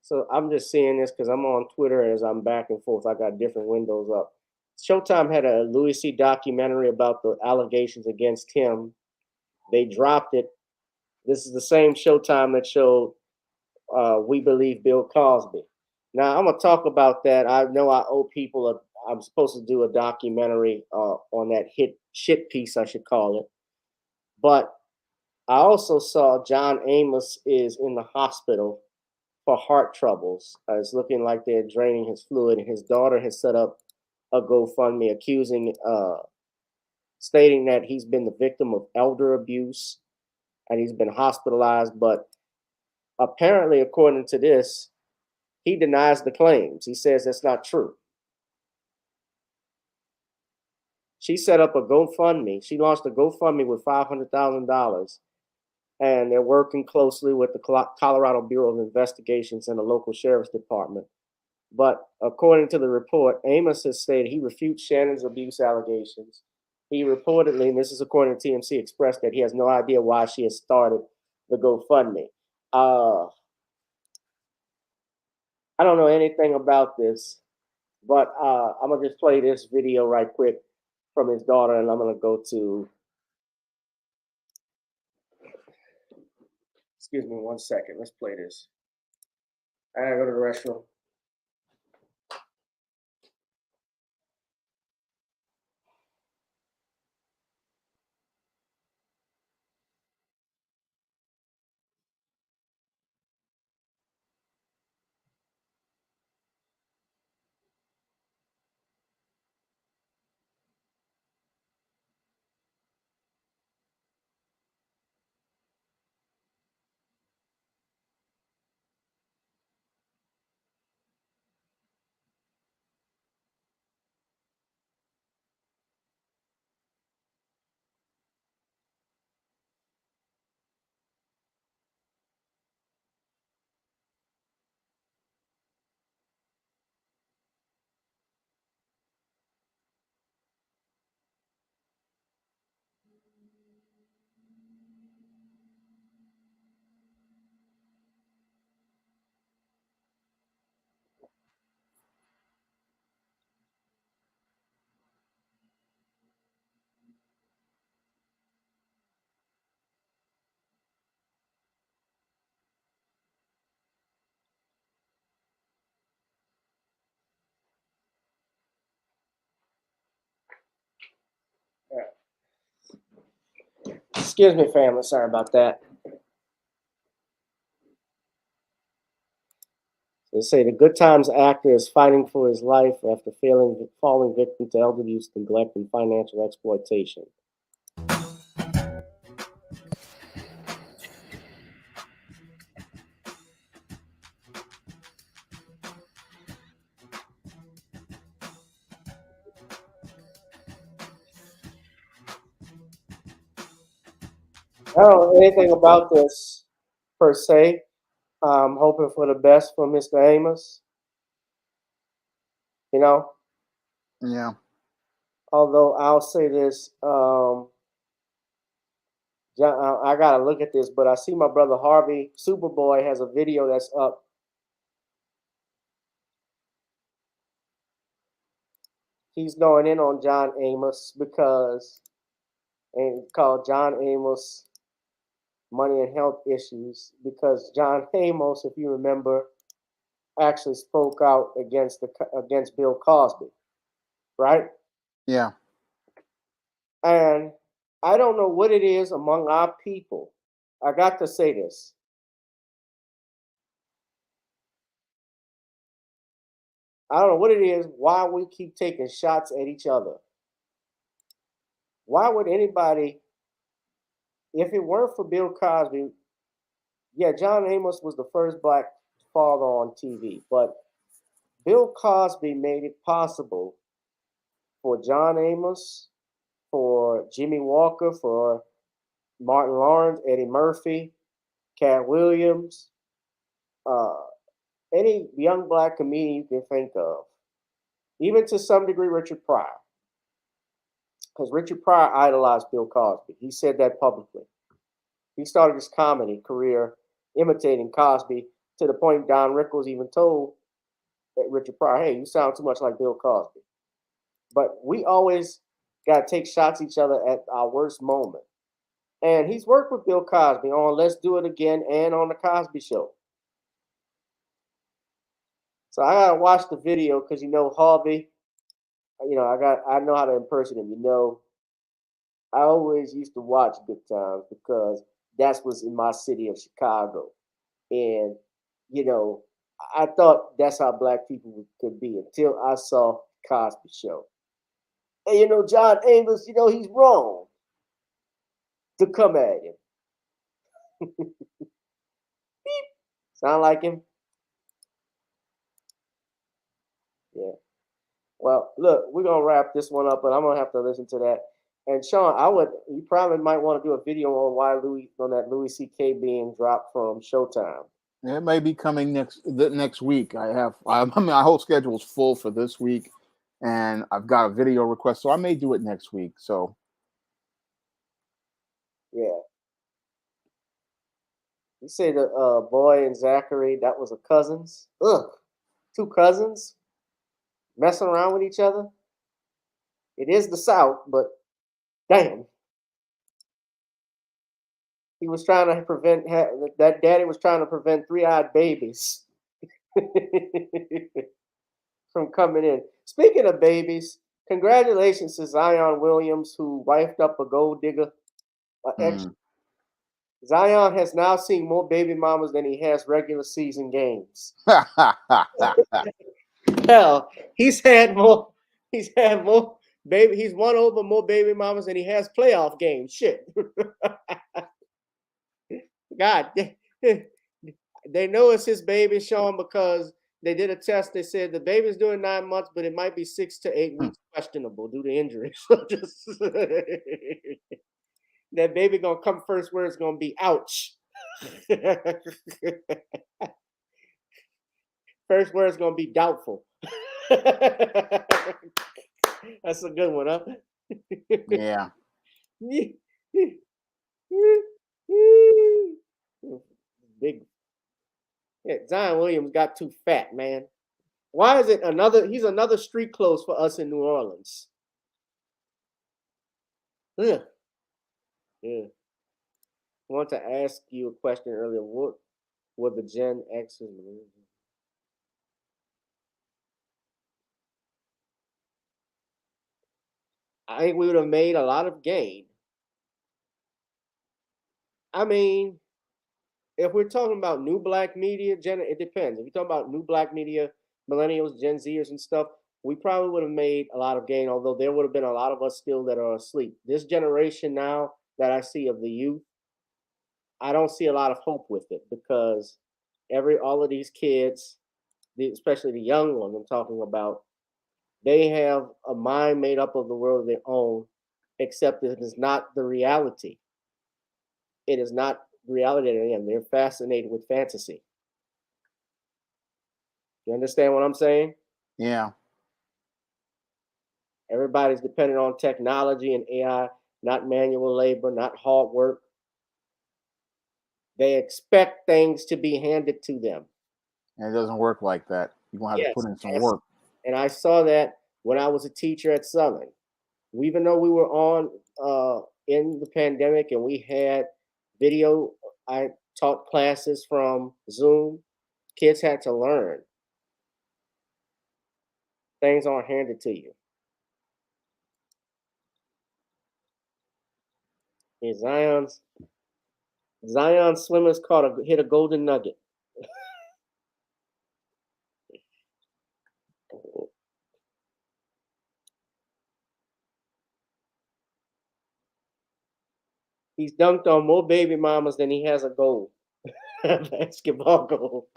So I'm just seeing this because I'm on Twitter as I'm back and forth. I got different windows up. Showtime had a Louis C. documentary about the allegations against him. They dropped it. This is the same Showtime that showed We Believe Bill Cosby. Now, I'm going to talk about that. I know I owe people I'm supposed to do a documentary on that shit piece, I should call it. But I also saw John Amos is in the hospital for heart troubles. It's looking like they're draining his fluid. And his daughter has set up a GoFundMe stating that he's been the victim of elder abuse and he's been hospitalized. But apparently, according to this, he denies the claims. He says that's not true. She set up a GoFundMe. She launched a GoFundMe with $500,000, and they're working closely with the Colorado Bureau of Investigations and the local sheriff's department. But according to the report, Amos has stated he refutes Shannon's abuse allegations. He reportedly, and this is according to TMC, expressed that he has no idea why she has started the GoFundMe. I don't know anything about this, but I'm going to just play this video right quick from his daughter, and I'm going to go to, excuse me 1 second. Let's play this. I got to go to the restroom. Excuse me, family. Sorry about that. They say the Good Times actor is fighting for his life after falling victim to elder abuse, neglect, and financial exploitation. I don't know anything about this per se. I'm hoping for the best for Mr. Amos. You know?
Yeah.
Although I'll say this, I gotta look at this, but I see my brother Harvey Superboy has a video that's up. He's going in on John Amos and called John Amos money and health issues because John Amos, if you remember, actually spoke out against Bill Cosby, right?
Yeah.
And I don't know what it is among our people. I got to say this. I don't know what it is, why we keep taking shots at each other. Why would anybody, if it weren't for Bill Cosby, yeah, John Amos was the first black father on TV, but Bill Cosby made it possible for John Amos, for Jimmy Walker, for Martin Lawrence, Eddie Murphy, Cat Williams, any young black comedian you can think of, even to some degree Richard Pryor, because Richard Pryor idolized Bill Cosby. He said that publicly. He started his comedy career imitating Cosby to the point Don Rickles even told Richard Pryor, hey, you sound too much like Bill Cosby. But we always got to take shots at each other at our worst moment. And he's worked with Bill Cosby on Let's Do It Again and on The Cosby Show. So I got to watch the video because, you know, Harvey, you know, I know how to impersonate him. You know, I always used to watch Good Times because that's what's in my city of Chicago. And, you know, I thought that's how black people could be until I saw Cosby Show. And, you know, John Amos, you know, he's wrong to come at him. Beep. Sound like him? Yeah. Well, look, we're gonna wrap this one up, but I'm gonna have to listen to that. And Shawn, you probably might want to do a video on that Louis C.K. being dropped from Showtime.
It may be coming next week. I mean, my whole schedule is full for this week, and I've got a video request, so I may do it next week. So,
yeah. You say the boy and Zachary, that was a cousins? Ugh, 2 cousins messing around with each other? It is the South, but damn. He was trying to prevent, that daddy was trying to prevent 3-eyed babies from coming in. Speaking of babies, congratulations to Zion Williams, who wifed up a gold digger. Zion has now seen more baby mamas than he has regular season games. Hell, he's won over more baby mamas than he has playoff games. Shit. God, they know it's his baby, Shawn, because they did a test. They said the baby's doing 9 months, but it might be 6 to 8 weeks questionable due to injury. So just that baby gonna come first where it's gonna be ouch. First where it's gonna be doubtful. That's a good one, huh?
yeah.
Big. Yeah, Zion Williams got too fat, man. Why is it he's another street clothes for us in New Orleans? Yeah. I want to ask you a question earlier. What were the Gen X's? I think we would have made a lot of gain. I mean, if we're talking about new black media, it depends. If you're talking about new black media, millennials, Gen Zers and stuff, we probably would have made a lot of gain, although there would have been a lot of us still that are asleep. This generation now that I see of the youth, I don't see a lot of hope with it because all of these kids, especially the young ones I'm talking about, they have a mind made up of the world of their own, except it is not the reality. It is not reality to them. They're fascinated with fantasy. You understand what I'm saying?
Yeah.
Everybody's dependent on technology and AI, not manual labor, not hard work. They expect things to be handed to them.
And it doesn't work like that. You're going to have to put in some work.
And I saw that when I was a teacher at Southern. Even though we were on in the pandemic and we had video, I taught classes from Zoom. Kids had to learn. Things aren't handed to you. And Zion swimmers hit a golden nugget. He's dunked on more baby mamas than he has a goal. Basketball goal.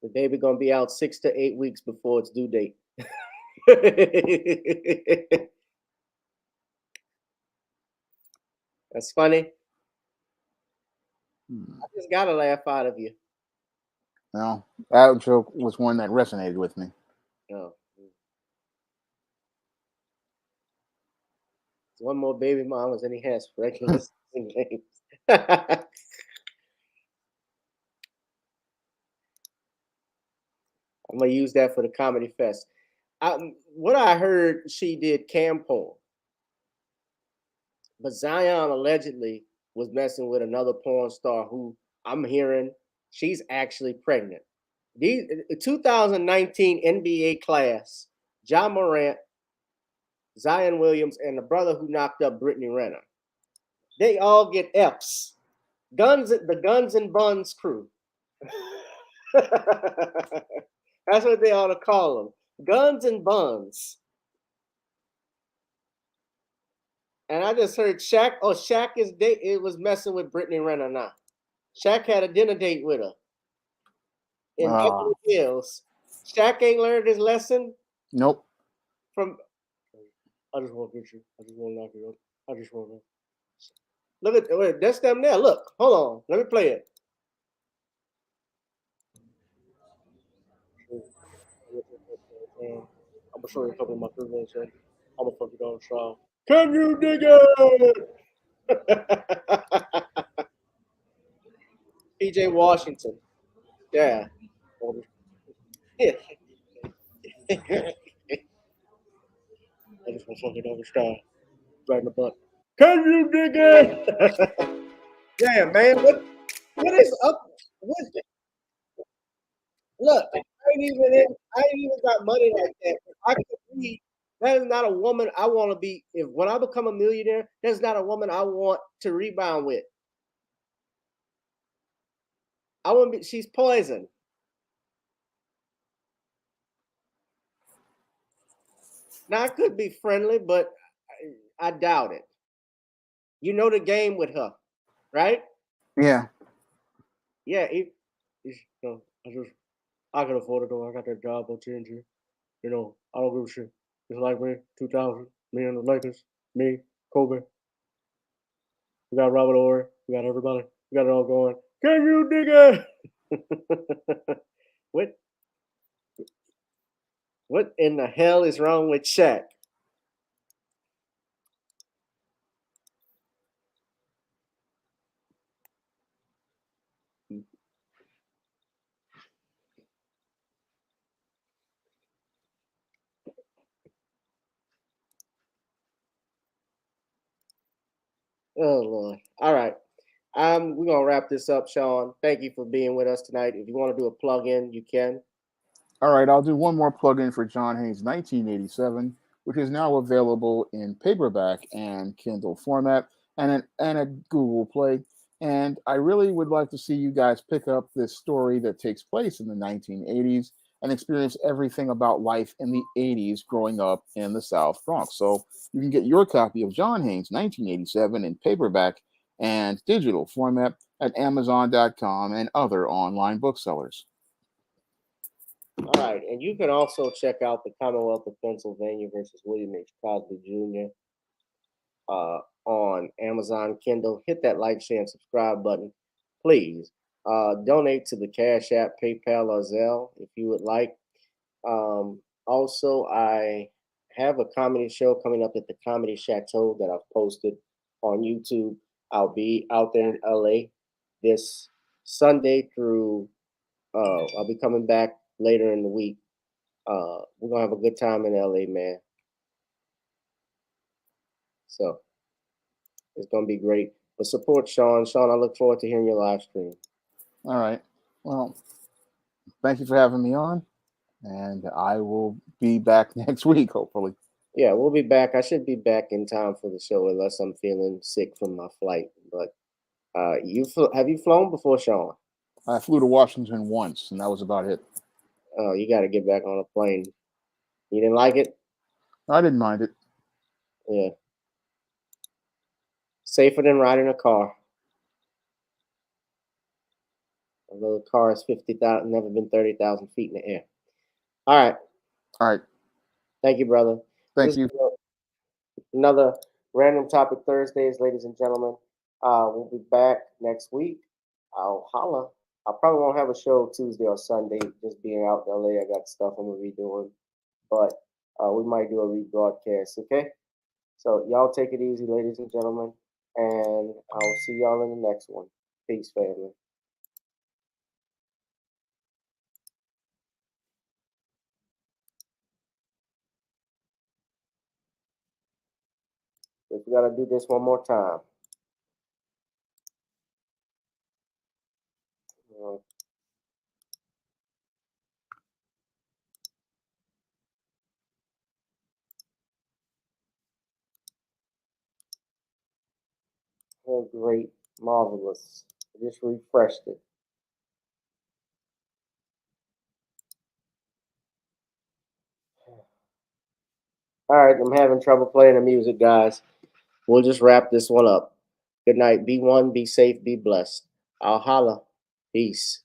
The baby gonna be out 6 to 8 weeks before its due date. That's funny. I just got a laugh out of you.
No, that joke was one that resonated with me.
Oh. It's one more baby mamas than he has for regular season games. I'm gonna use that for the comedy fest. What I heard, she did cam porn, but Zion allegedly was messing with another porn star who I'm hearing she's actually pregnant. The 2019 NBA class: Ja Morant, Zion Williams, and the brother who knocked up Brittany Renner. They all get F's. The Guns and Buns crew. That's what they ought to call them. Guns and Buns. And I just heard Shaq. Oh, Shaq it was messing with Brittany Renner now. Shaq had a dinner date with her in Beverly Hills. Shaq ain't learned his lesson.
Nope.
From I just want to get you. I just want to knock you up. I just want to. Look at wait, that's them there. Look, hold on. Let me play it. I'm gonna show you a couple of my favorite ones. I'm gonna fuck you down trial. Can you dig it? PJ Washington. Yeah. Yeah. I just want to fuck you down trial. Right in the butt. Can you dig it? Yeah, man. What is up? What? Look, I ain't even got money like that. If I could be, that is not a woman I want to be. If when I become a millionaire, that's not a woman I want to rebound with. I want to be. She's poison. Now I could be friendly, but I doubt it. You know the game with her, right?
Yeah.
Yeah. I can afford it though. I got that job on TNG. You know, I don't give a shit. It's like me, 2000, me and the Lakers, me, Kobe. We got Robert Ory. We got everybody. We got it all going. Can you dig it? What in the hell is wrong with Shaq? Oh Lord. All right. We're gonna wrap this up, Shawn. Thank you for being with us tonight. If you want to do a plug-in, you can.
All right, I'll do one more plug-in for John Haynes 1987, which is now available in paperback and Kindle format and a Google Play. And I really would like to see you guys pick up this story that takes place in the 1980s and experience everything about life in the 80s growing up in the South Bronx. So you can get your copy of John Haynes 1987 in paperback and digital format at Amazon.com and other online booksellers.
All right, and you can also check out the Commonwealth of Pennsylvania versus William H. Cosby Jr. On Amazon Kindle. Hit that like, share, and subscribe button, please. Donate to the Cash App, PayPal, or Zelle if you would like. Also, I have a comedy show coming up at the Comedy Chateau that I've posted on YouTube. I'll be out there in LA this Sunday through. I'll be coming back later in the week. We're gonna have a good time in LA, man. So it's gonna be great. But support Shawn. Shawn, I look forward to hearing your live stream.
All right. Well, thank you for having me on, and I will be back next week, hopefully.
Yeah, we'll be back. I should be back in time for the show unless I'm feeling sick from my flight. But have you flown before, Shawn?
I flew to Washington once, and that was about it.
Oh, you got to get back on a plane. You didn't like it?
I didn't mind it.
Yeah. Safer than riding a car. Although the car is 50,000, never been 30,000 feet in the air. All right.
All right.
Thank you, brother.
Thank you.
Another Random Topic Thursdays, ladies and gentlemen. We'll be back next week. I'll holla. I probably won't have a show Tuesday or Sunday, just being out in LA. I got stuff I'm going to be doing. But we might do a rebroadcast, okay? So y'all take it easy, ladies and gentlemen. And I'll see y'all in the next one. Peace, family. If we got to do this one more time. Oh, great. Marvelous. I just refreshed it. All right, I'm having trouble playing the music, guys. We'll just wrap this one up. Good night. Be one, be safe, be blessed. I'll holla. Peace.